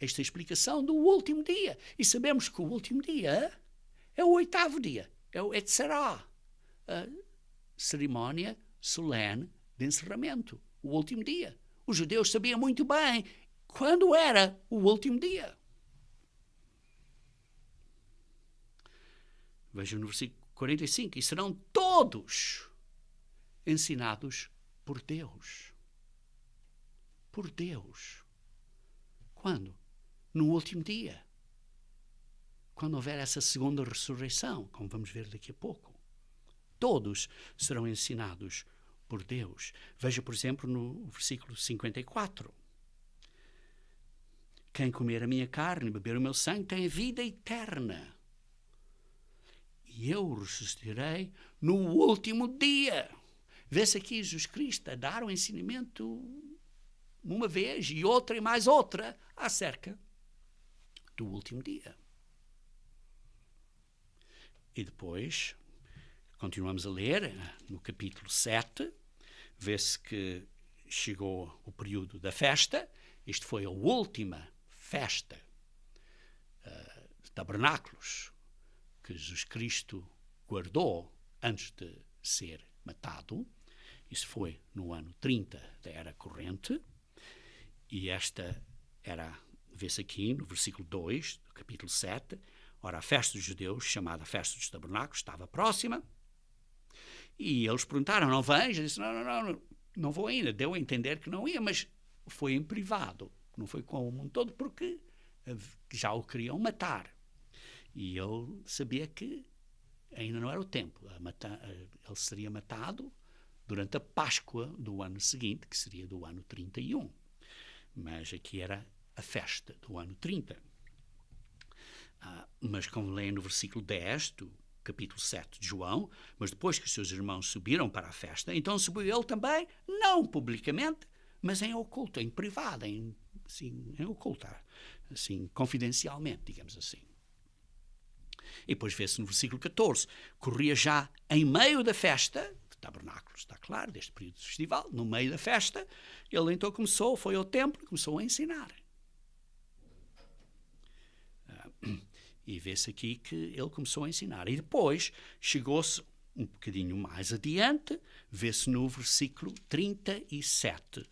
esta explicação do último dia. E sabemos que o último dia é o 8º dia, é o Etzerá, a cerimónia solene de encerramento, o último dia. Os judeus sabiam muito bem quando era o último dia. Vejam no versículo 45, e serão todos ensinados por Deus. Por Deus. Quando? No último dia. Quando houver essa segunda ressurreição, como vamos ver daqui a pouco. Todos serão ensinados por Deus. Veja, por exemplo, no versículo 54. Quem comer a minha carne e beber o meu sangue tem vida eterna. E eu o ressuscitarei no último dia. Vê-se aqui Jesus Cristo a dar o ensinamento uma vez e outra e mais outra acerca do último dia. E depois, continuamos a ler, no capítulo 7, vê-se que chegou o período da festa. Isto foi a última festa de tabernáculos que Jesus Cristo guardou antes de ser matado. Isso foi no ano 30 da Era Corrente. E esta era, vê-se aqui no versículo 2 do capítulo 7. Ora, a festa dos judeus, chamada Festa dos Tabernáculos, estava próxima. E eles perguntaram, não vens? Eu disse, não vou ainda. Deu a entender que não ia, mas foi em privado. Não foi com o mundo todo, porque já o queriam matar. E ele sabia que ainda não era o tempo. Ele seria matado durante a Páscoa do ano seguinte, que seria do ano 31. Mas aqui era a festa do ano 30. Mas como leem no versículo 10 do capítulo 7 de João, mas depois que os seus irmãos subiram para a festa, então subiu ele também, não publicamente, mas em oculto, em privado, em oculto, assim, confidencialmente, digamos assim. E depois vê-se no versículo 14, corria já em meio da festa, de tabernáculos, está claro, deste período de festival, no meio da festa, ele então foi ao templo e começou a ensinar. E vê-se aqui que ele começou a ensinar. E depois chegou-se um bocadinho mais adiante, vê-se no versículo 37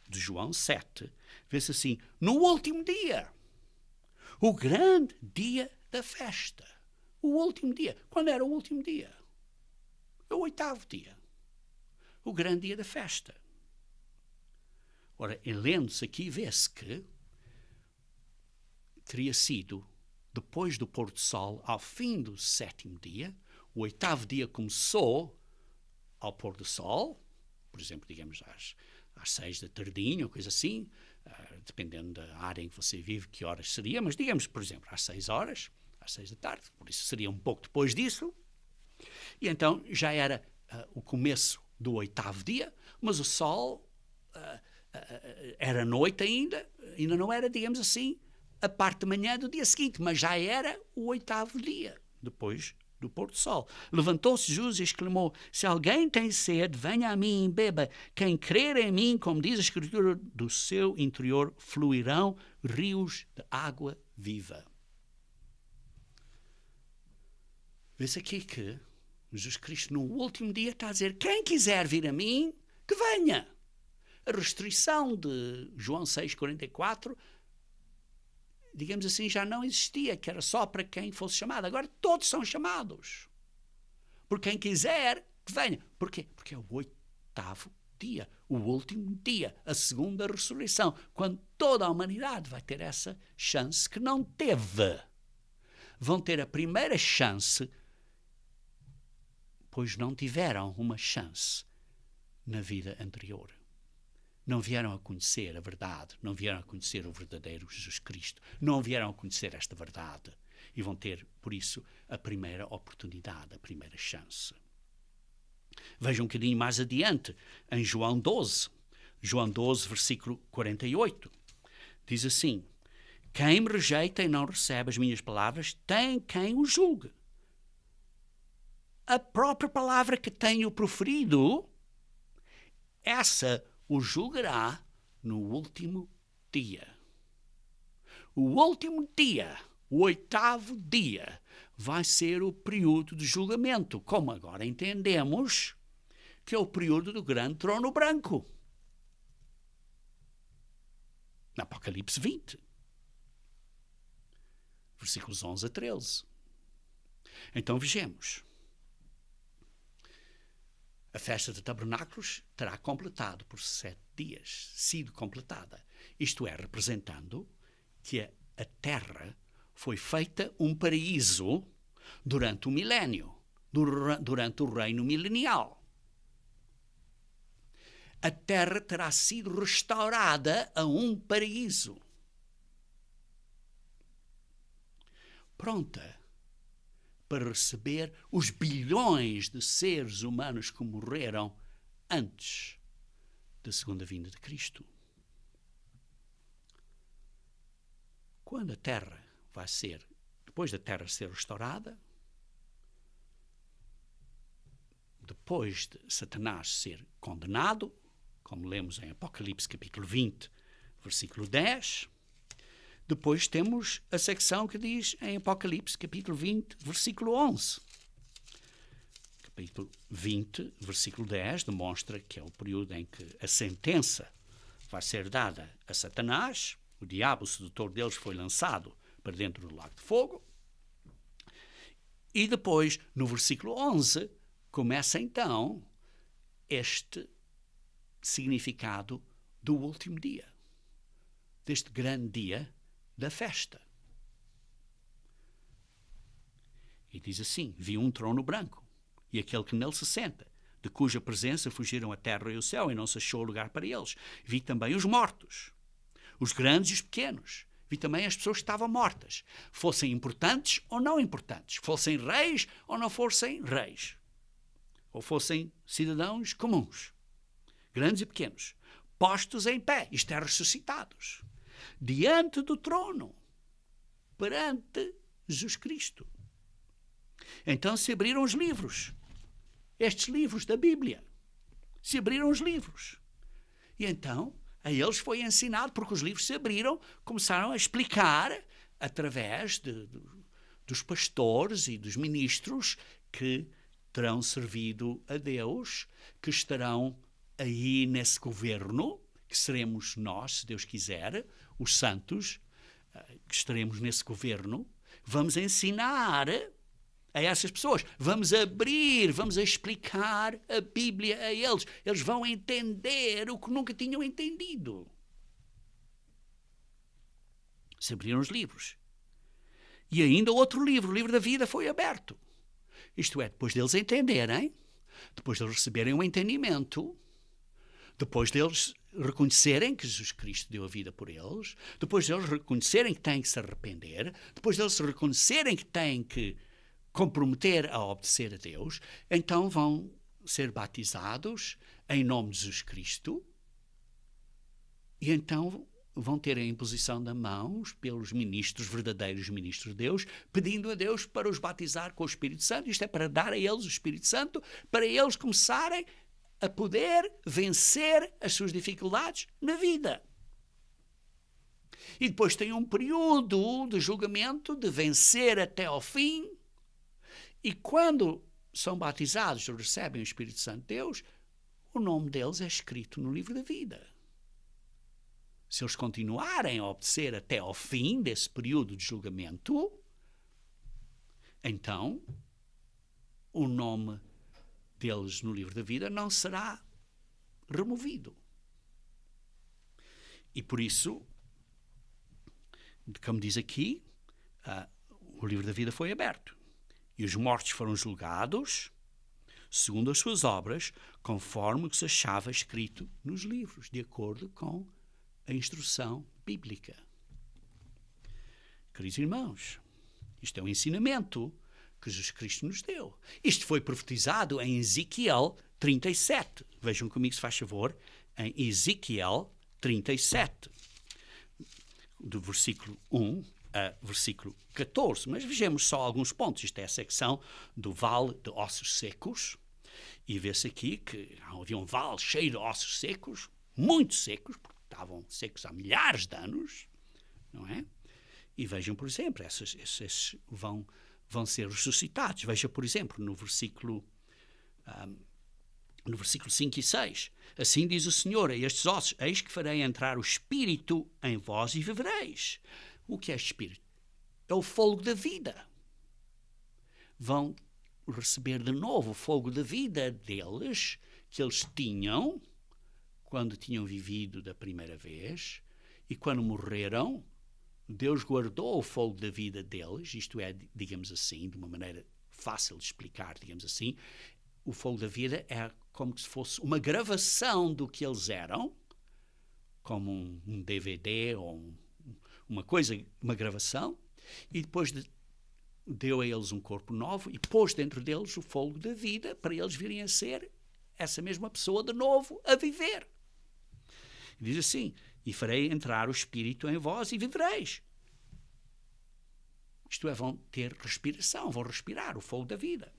de João 7, vê-se assim, no último dia, o grande dia da festa. O último dia. Quando era o último dia? O 8º dia. O grande dia da festa. Ora, lendo-se aqui, vê-se que teria sido depois do pôr do sol, ao fim do 7º dia. O 8º dia começou ao pôr do sol, por exemplo, digamos às 6 da tardinha, ou coisa assim, dependendo da área em que você vive, que horas seria, mas digamos, por exemplo, às 6 horas, às 6 da tarde, por isso seria um pouco depois disso. E então já era o começo do 8º dia, mas o sol era noite ainda não era, digamos assim, a parte da manhã do dia seguinte, mas já era o 8º dia, depois do pôr do sol. Levantou-se Jesus e exclamou, se alguém tem sede, venha a mim e beba. Quem crer em mim, como diz a Escritura, do seu interior fluirão rios de água viva. Vê-se aqui que Jesus Cristo no último dia está a dizer, quem quiser vir a mim, que venha. A restrição de João 6,44, digamos assim, já não existia, que era só para quem fosse chamado. Agora todos são chamados. Por quem quiser, que venha. Porquê? Porque é o 8º dia, o último dia, a segunda ressurreição, quando toda a humanidade vai ter essa chance que não teve. Vão ter a primeira chance, pois não tiveram uma chance na vida anterior. Não vieram a conhecer a verdade, não vieram a conhecer o verdadeiro Jesus Cristo, não vieram a conhecer esta verdade e vão ter, por isso, a primeira oportunidade, a primeira chance. Vejam um bocadinho mais adiante, em João 12, versículo 48, diz assim, quem me rejeita e não recebe as minhas palavras, tem quem o julgue. A própria palavra que tenho proferido, essa o julgará no último dia. O último dia, o 8º dia, vai ser o período de julgamento, como agora entendemos que é o período do grande trono branco. No Apocalipse 20, versículos 11 a 13. Então vejamos. A festa de tabernáculos terá completado por 7 dias, sido completada. Isto é, representando que a terra foi feita um paraíso durante o milénio, durante o reino milenial. A terra terá sido restaurada a um paraíso. Pronta para receber os bilhões de seres humanos que morreram antes da segunda vinda de Cristo. Quando a terra vai ser, depois da terra ser restaurada, depois de Satanás ser condenado como lemos em Apocalipse capítulo 20, versículo 10. Depois temos a secção que diz em Apocalipse capítulo 20, versículo 11. Capítulo 20, versículo 10, demonstra que é o período em que a sentença vai ser dada a Satanás. O diabo, o sedutor deles, foi lançado para dentro do lago de fogo. E depois, no versículo 11, começa então este significado do último dia, deste grande dia da festa. E diz assim: vi um trono branco, e aquele que nele se senta, de cuja presença fugiram a terra e o céu, e não se achou lugar para eles. Vi também os mortos, os grandes e os pequenos. Vi também as pessoas que estavam mortas, fossem importantes ou não importantes, fossem reis ou não fossem reis, ou fossem cidadãos comuns, grandes e pequenos, postos em pé, isto é, ressuscitados, diante do trono, perante Jesus Cristo. Então se abriram os livros, estes livros da Bíblia, se abriram os livros. E então a eles foi ensinado, porque os livros se abriram, começaram a explicar, através dos pastores e dos ministros que terão servido a Deus, que estarão aí nesse governo, que seremos nós, se Deus quiser, os santos, que estaremos nesse governo. Vamos ensinar a essas pessoas, vamos abrir, vamos explicar a Bíblia a eles. Eles vão entender o que nunca tinham entendido. Se abriram os livros. E ainda outro livro, o livro da vida, foi aberto. Isto é, depois deles entenderem, depois deles receberem um entendimento, depois deles reconhecerem que Jesus Cristo deu a vida por eles, depois deles reconhecerem que têm que se arrepender, depois deles reconhecerem que têm que comprometer a obedecer a Deus, então vão ser batizados em nome de Jesus Cristo, e então vão ter a imposição de mãos pelos ministros, verdadeiros ministros de Deus, pedindo a Deus para os batizar com o Espírito Santo. Isto é, para dar a eles o Espírito Santo, para eles começarem a poder vencer as suas dificuldades na vida. E depois tem um período de julgamento, de vencer até ao fim. E quando são batizados ou recebem o Espírito Santo de Deus, o nome deles é escrito no livro da vida. Se eles continuarem a obedecer até ao fim desse período de julgamento, então o nome deles no livro da vida não será removido. E por isso, como diz aqui, o livro da vida foi aberto. E os mortos foram julgados segundo as suas obras, conforme o que se achava escrito nos livros, de acordo com a instrução bíblica. Queridos irmãos, isto é um ensinamento que Jesus Cristo nos deu. Isto foi profetizado em Ezequiel 37. Vejam comigo, se faz favor, em Ezequiel 37, do versículo 1 a versículo 14. Mas vejamos só alguns pontos. Isto é a secção do vale de ossos secos. E vê-se aqui que havia um vale cheio de ossos secos, muito secos, porque estavam secos há milhares de anos, não é? E vejam, por exemplo, esses vão ser ressuscitados. Veja, por exemplo, no versículo 5 e 6. Assim diz o Senhor a estes ossos: eis que farei entrar o Espírito em vós e vivereis. O que é Espírito? É o fogo da vida. Vão receber de novo o fogo da vida deles, que eles tinham quando tinham vivido da primeira vez, e quando morreram, Deus guardou o fogo da vida deles. Isto é, digamos assim, de uma maneira fácil de explicar, digamos assim, o fogo da vida é como se fosse uma gravação do que eles eram, como um DVD ou uma coisa, uma gravação, e depois deu a eles um corpo novo e pôs dentro deles o fogo da vida para eles virem a ser essa mesma pessoa de novo a viver. E diz assim: e farei entrar o Espírito em vós e vivereis. Isto é, vão ter respiração, vão respirar o fogo da vida.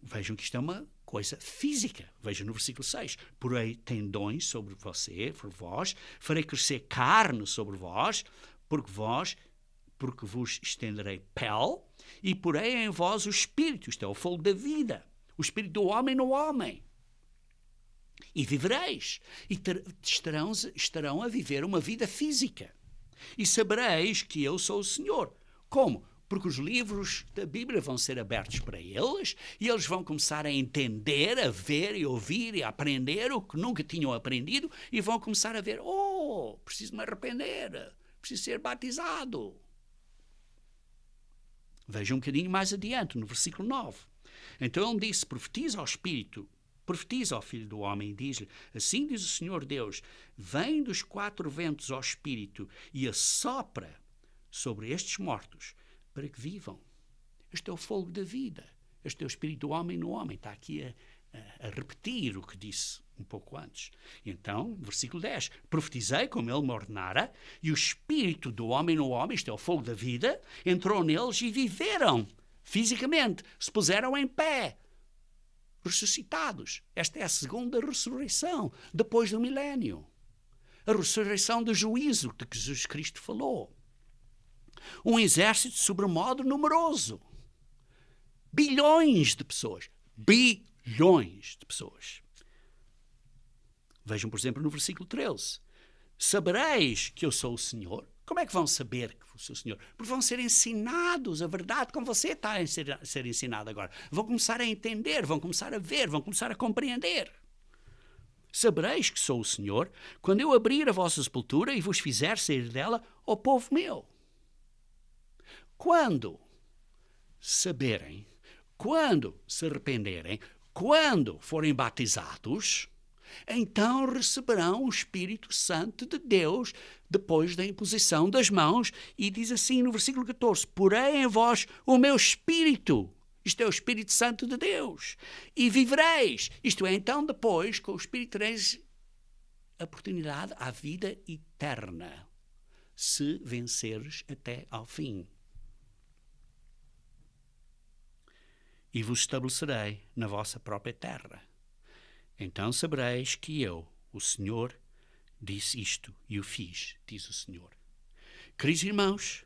Vejam que isto é uma coisa física. Veja no versículo 6. Porei tendões sobre por vós, farei crescer carne sobre vós, porque vos estenderei pele, e porei em vós o espírito, isto é, o fogo da vida, o espírito do homem no homem. E vivereis, e estarão a viver uma vida física. E sabereis que eu sou o Senhor. Como? Porque os livros da Bíblia vão ser abertos para eles e eles vão começar a entender, a ver e ouvir e a aprender o que nunca tinham aprendido e vão começar a ver, preciso me arrepender, preciso ser batizado. Veja um bocadinho mais adiante, no versículo 9. Então ele disse, profetiza ao filho do homem e diz-lhe, assim diz o Senhor Deus, vem dos 4 ventos ao Espírito e assopra sobre estes mortos, para que vivam. Este é o fogo da vida. Este é o espírito do homem no homem. Está aqui a repetir o que disse um pouco antes. E então, versículo 10. Profetizei como ele me ordenara, e o espírito do homem no homem, isto é o fogo da vida, entrou neles e viveram fisicamente. Se puseram em pé, ressuscitados. Esta é a segunda ressurreição, depois do milénio. A ressurreição do juízo de que Jesus Cristo falou. Um exército sobremodo numeroso. Bilhões de pessoas. Bilhões de pessoas. Vejam, por exemplo, no versículo 13. Sabereis que eu sou o Senhor. Como é que vão saber que eu sou o Senhor? Porque vão ser ensinados a verdade como você está a ser ensinado agora. Vão começar a entender, vão começar a ver, vão começar a compreender. Sabereis que sou o Senhor quando eu abrir a vossa sepultura e vos fizer sair dela, ó povo meu. Quando saberem, quando se arrependerem, quando forem batizados, então receberão o Espírito Santo de Deus depois da imposição das mãos. E diz assim no versículo 14, porei em vós o meu Espírito, isto é o Espírito Santo de Deus, e vivereis, isto é, então depois com o Espírito tereis a oportunidade à vida eterna, se venceres até ao fim. E vos estabelecerei na vossa própria terra. Então sabereis que eu, o Senhor, disse isto e o fiz, diz o Senhor. Queridos irmãos,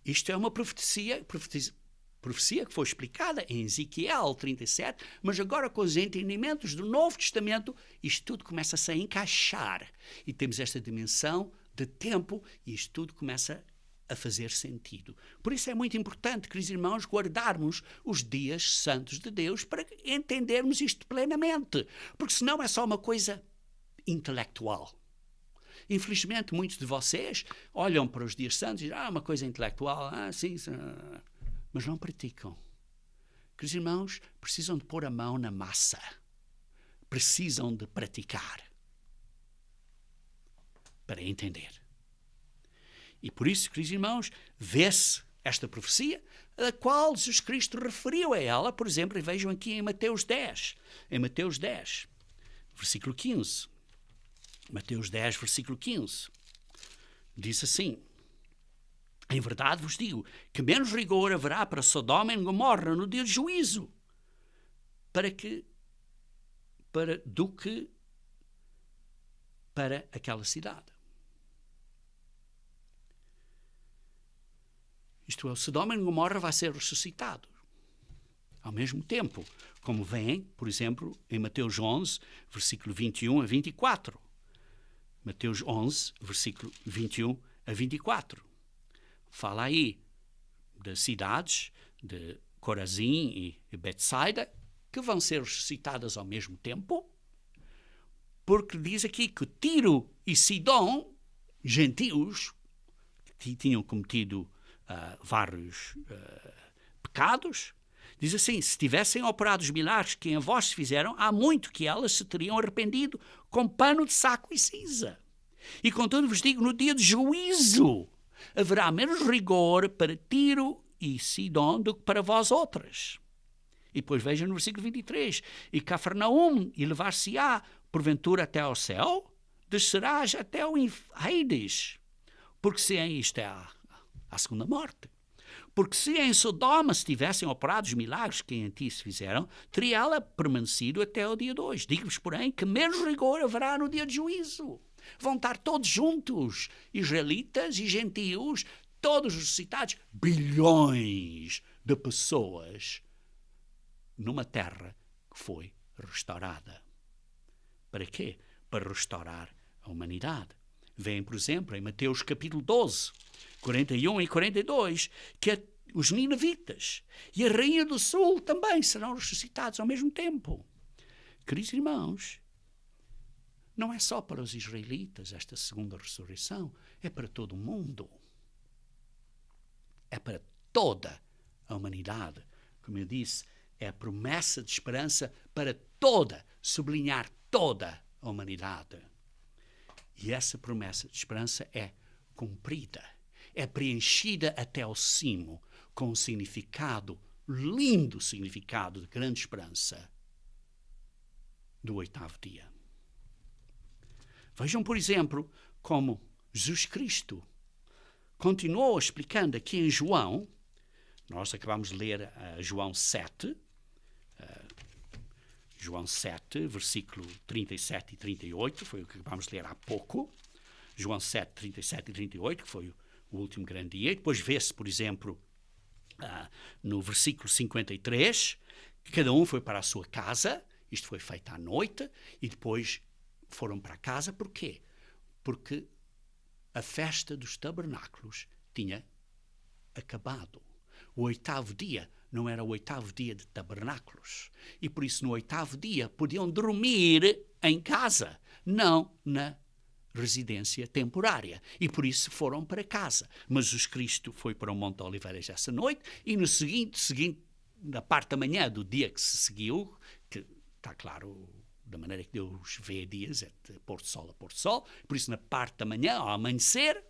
isto é uma profecia que foi explicada em Ezequiel 37, mas agora com os entendimentos do Novo Testamento, isto tudo começa-se a encaixar. E temos esta dimensão de tempo e isto tudo começa a fazer sentido. Por isso é muito importante, queridos irmãos, guardarmos os dias santos de Deus para entendermos isto plenamente, porque senão é só uma coisa intelectual. Infelizmente, muitos de vocês olham para os dias santos e dizem, uma coisa intelectual, sim, mas não praticam. Queridos irmãos, precisam de pôr a mão na massa. Precisam de praticar para entender. E por isso, queridos irmãos, vê-se esta profecia, a qual Jesus Cristo referiu a ela, por exemplo, e vejam aqui em Mateus 10. Em Mateus 10, versículo 15. Mateus 10, versículo 15. Diz assim, em verdade vos digo que menos rigor haverá para Sodoma e Gomorra no dia de juízo, do que para aquela cidade. Isto é, o Sodoma e Gomorra vai ser ressuscitado ao mesmo tempo, como vem, por exemplo, em Mateus 11, versículo 21 a 24. Mateus 11, versículo 21 a 24. Fala aí das cidades de Corazim e Betsaida que vão ser ressuscitadas ao mesmo tempo, porque diz aqui que Tiro e Sidom, gentios, que tinham cometido vários pecados, diz assim, se tivessem operado os milagres que em vós se fizeram, há muito que elas se teriam arrependido com pano de saco e cinza. E contudo vos digo, no dia de juízo haverá menos rigor para Tiro e Sidom do que para vós outras. E depois vejam no versículo 23, e Cafarnaum elevar-se-á porventura até ao céu, descerás até ao Hades, porque se isto é a segunda morte. Porque se em Sodoma se tivessem operado os milagres que em ti se fizeram, teria ela permanecido até o dia de hoje. Digo-vos, porém, que menos rigor haverá no dia de juízo. Vão estar todos juntos, israelitas e gentios, todos ressuscitados, bilhões de pessoas, numa terra que foi restaurada. Para quê? Para restaurar a humanidade. Vem, por exemplo, em Mateus capítulo 12, 41 e 42, que os ninivitas e a rainha do sul também serão ressuscitados ao mesmo tempo. Queridos irmãos, não é só para os israelitas esta segunda ressurreição, é para todo o mundo. É para toda a humanidade. Como eu disse, é a promessa de esperança para toda, sublinhar toda a humanidade. E essa promessa de esperança é cumprida, é preenchida até ao cimo, com um significado, lindo significado de grande esperança do 8º dia. Vejam, por exemplo, como Jesus Cristo continuou explicando aqui em João. Nós acabamos de ler João 7, versículo 37 e 38, foi o que acabamos de ler há pouco. João 7, 37 e 38, que foi o último grande dia. E depois vê-se, por exemplo, no versículo 53, que cada um foi para a sua casa. Isto foi feito à noite, e depois foram para casa. Porquê? Porque a festa dos tabernáculos tinha acabado. O 8º dia não era o 8º dia de tabernáculos. E por isso, no 8º dia, podiam dormir em casa, não na residência temporária. E por isso foram para casa. Mas Jesus Cristo foi para o Monte de Oliveiras essa noite, e no na parte da manhã do dia que se seguiu, que está claro, da maneira que Deus vê dias, é de pôr do sol a pôr do sol, por isso na parte da manhã, ao amanhecer,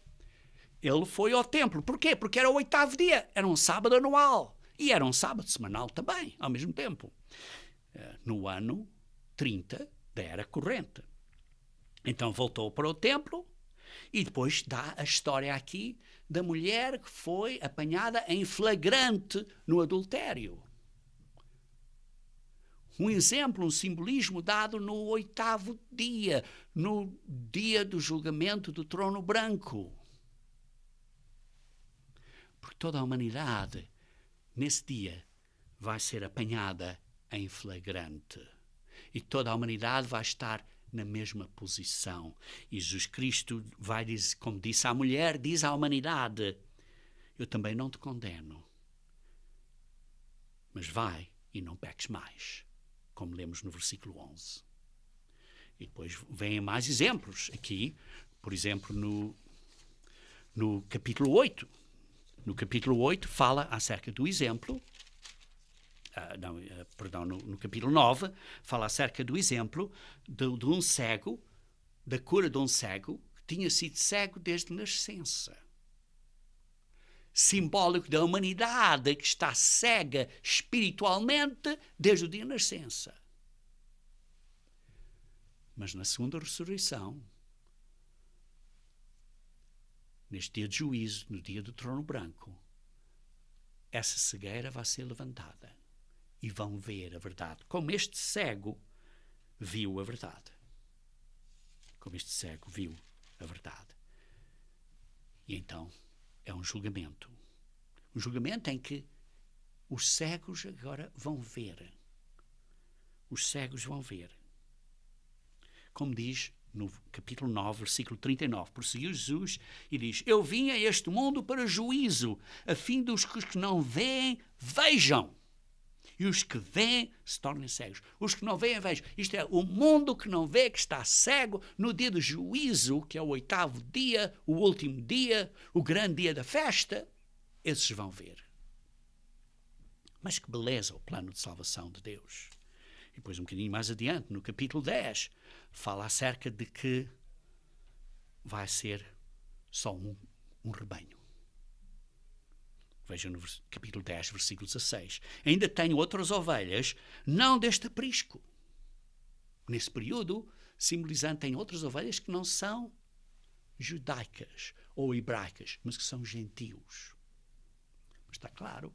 ele foi ao templo. Porquê? Porque era o 8º dia, era um sábado anual, e era um sábado semanal também, ao mesmo tempo, no ano 30 da era corrente. Então voltou para o templo, e depois dá a história aqui da mulher que foi apanhada em flagrante no adultério. Um exemplo, um simbolismo dado no 8º dia, no dia do julgamento do trono branco. Porque toda a humanidade, nesse dia, vai ser apanhada em flagrante. E toda a humanidade vai estar na mesma posição. E Jesus Cristo vai dizer, como disse à mulher, diz à humanidade: eu também não te condeno, mas vai e não peques mais. Como lemos no versículo 11. E depois vêm mais exemplos aqui, por exemplo, no capítulo 8. No capítulo 8 fala acerca do exemplo, no capítulo 9 fala acerca do exemplo de um cego, da cura de um cego que tinha sido cego desde a nascença. Simbólico da humanidade que está cega espiritualmente desde o dia da nascença. Mas na segunda ressurreição, neste dia de juízo, no dia do trono branco, essa cegueira vai ser levantada e vão ver a verdade, como este cego viu a verdade. Como este cego viu a verdade. E então é um julgamento. Um julgamento em que os cegos agora vão ver. Os cegos vão ver. Como diz no capítulo 9, versículo 39, prosseguiu Jesus e diz: eu vim a este mundo para juízo, a fim dos que não veem, vejam. E os que veem se tornem cegos. Os que não veem, vejam. Isto é, o mundo que não vê, que está cego, no dia do juízo, que é o 8º dia, o último dia, o grande dia da festa, esses vão ver. Mas que beleza o plano de salvação de Deus. E depois um bocadinho mais adiante, no capítulo 10, fala acerca de que vai ser só um rebanho. Vejam no capítulo 10, versículo 16. Ainda tenho outras ovelhas, não deste aprisco. Nesse período, simbolizando, tem outras ovelhas que não são judaicas ou hebraicas, mas que são gentios. Está claro.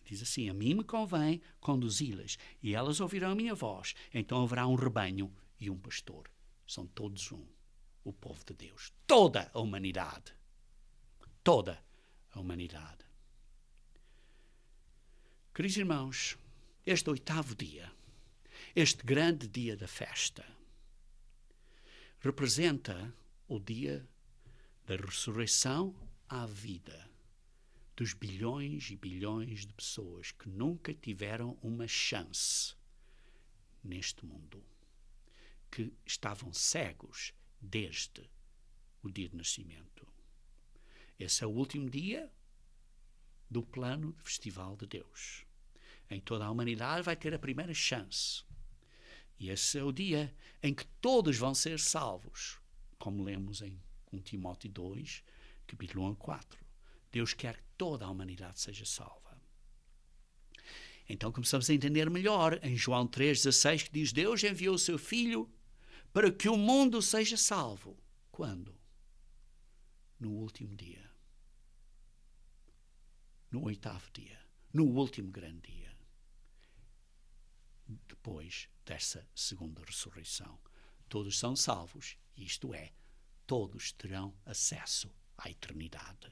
Diz assim: a mim me convém conduzi-las, e elas ouvirão a minha voz. Então haverá um rebanho e um pastor. São todos um, o povo de Deus. Toda a humanidade. Toda a humanidade. Queridos irmãos, este 8º dia, este grande dia da festa, representa o dia da ressurreição à vida dos bilhões e bilhões de pessoas que nunca tiveram uma chance neste mundo, que estavam cegos desde o dia de nascimento. Esse é o último dia do plano de Festival de Deus. Em toda a humanidade vai ter a primeira chance. E esse é o dia em que todos vão ser salvos, como lemos em 1 Timóteo 2, capítulo 1 a 4. Deus quer que toda a humanidade seja salva. Então começamos a entender melhor em João 3,16, que diz: Deus enviou o seu Filho para que o mundo seja salvo. Quando? No último dia. No 8º dia. No último grande dia. Depois dessa segunda ressurreição. Todos são salvos, isto é, todos terão acesso à eternidade.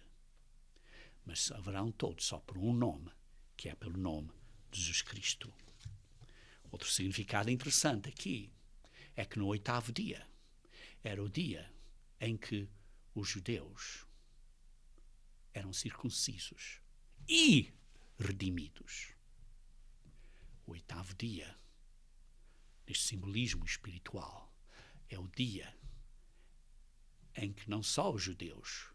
Mas haverão todos só por um nome, que é pelo nome de Jesus Cristo. Outro significado interessante aqui é que no 8º dia era o dia em que os judeus eram circuncisos e redimidos. O 8º dia, neste simbolismo espiritual, é o dia em que não só os judeus,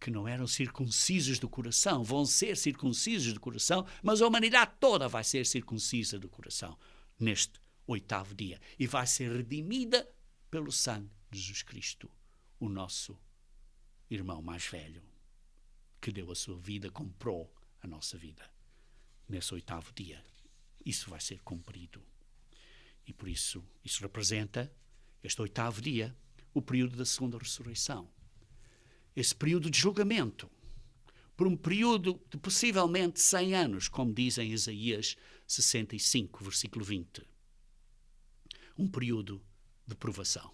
que não eram circuncisos do coração, vão ser circuncisos do coração, mas a humanidade toda vai ser circuncisa do coração neste 8º dia e vai ser redimida pelo sangue de Jesus Cristo, o nosso irmão mais velho, que deu a sua vida, comprou a nossa vida nesse 8º dia. Isso vai ser cumprido. E por isso, isso representa este 8º dia, o período da segunda ressurreição. Esse período de julgamento, por um período de possivelmente 100 anos, como diz em Isaías 65, versículo 20. Um período de provação,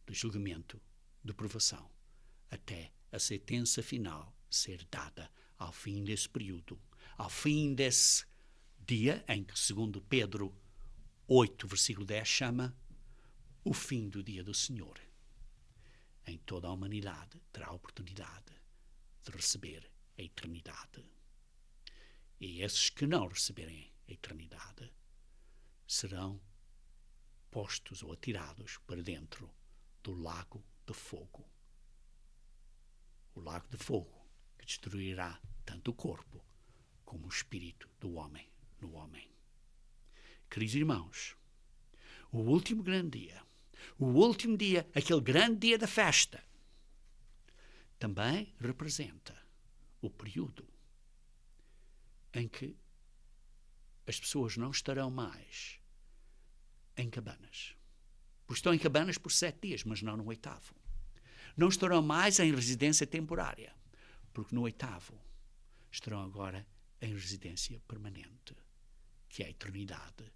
de julgamento, de provação, até a sentença final ser dada ao fim desse período, ao fim desse dia em que, segundo Pedro 8, versículo 10, chama o fim do dia do Senhor. Em toda a humanidade terá a oportunidade de receber a eternidade. E esses que não receberem a eternidade serão postos ou atirados para dentro do lago de fogo. O lago de fogo que destruirá tanto o corpo como o espírito do homem no homem. Queridos irmãos, o último grande dia, o último dia, aquele grande dia da festa, também representa o período em que as pessoas não estarão mais em cabanas. Porque estão em cabanas por 7 dias, mas não no 8º. Não estarão mais em residência temporária, porque no 8º estarão agora em residência permanente, que é a eternidade,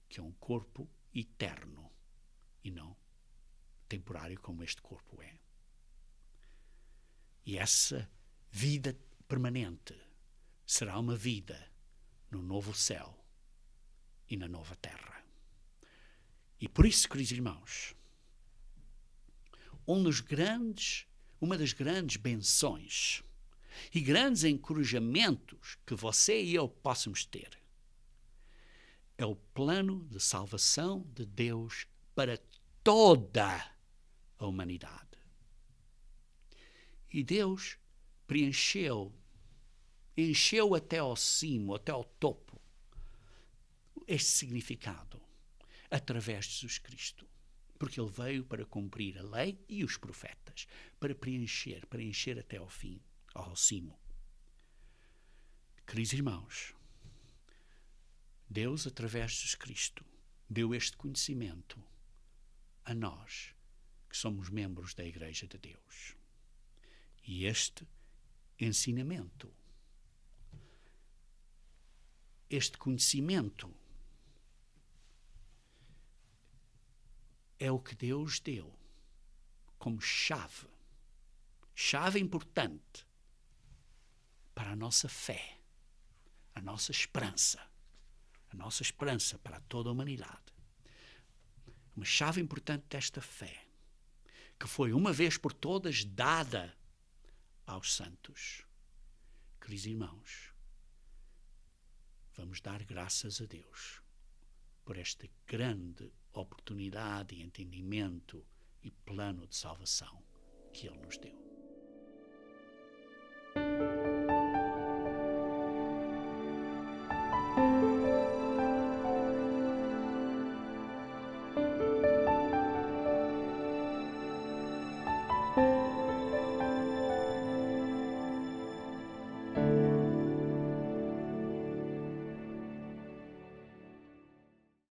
que é um corpo eterno e não temporário como este corpo é. E essa vida permanente será uma vida no novo céu e na nova terra. E por isso, queridos irmãos, uma das grandes benções e grandes encorajamentos que você e eu possamos ter é o plano de salvação de Deus para toda a humanidade. E Deus encheu até ao cimo, até ao topo, este significado através de Jesus Cristo. Porque Ele veio para cumprir a lei e os profetas, para preencher até ao fim, ao cimo. Queridos irmãos, Deus, através de Jesus Cristo, deu este conhecimento a nós, que somos membros da Igreja de Deus. E este ensinamento. Este conhecimento é o que Deus deu como chave importante para a nossa fé, a nossa esperança para toda a humanidade. Uma chave importante desta fé, que foi uma vez por todas dada aos santos. Queridos irmãos, vamos dar graças a Deus por esta grande oportunidade e entendimento e plano de salvação que Ele nos deu.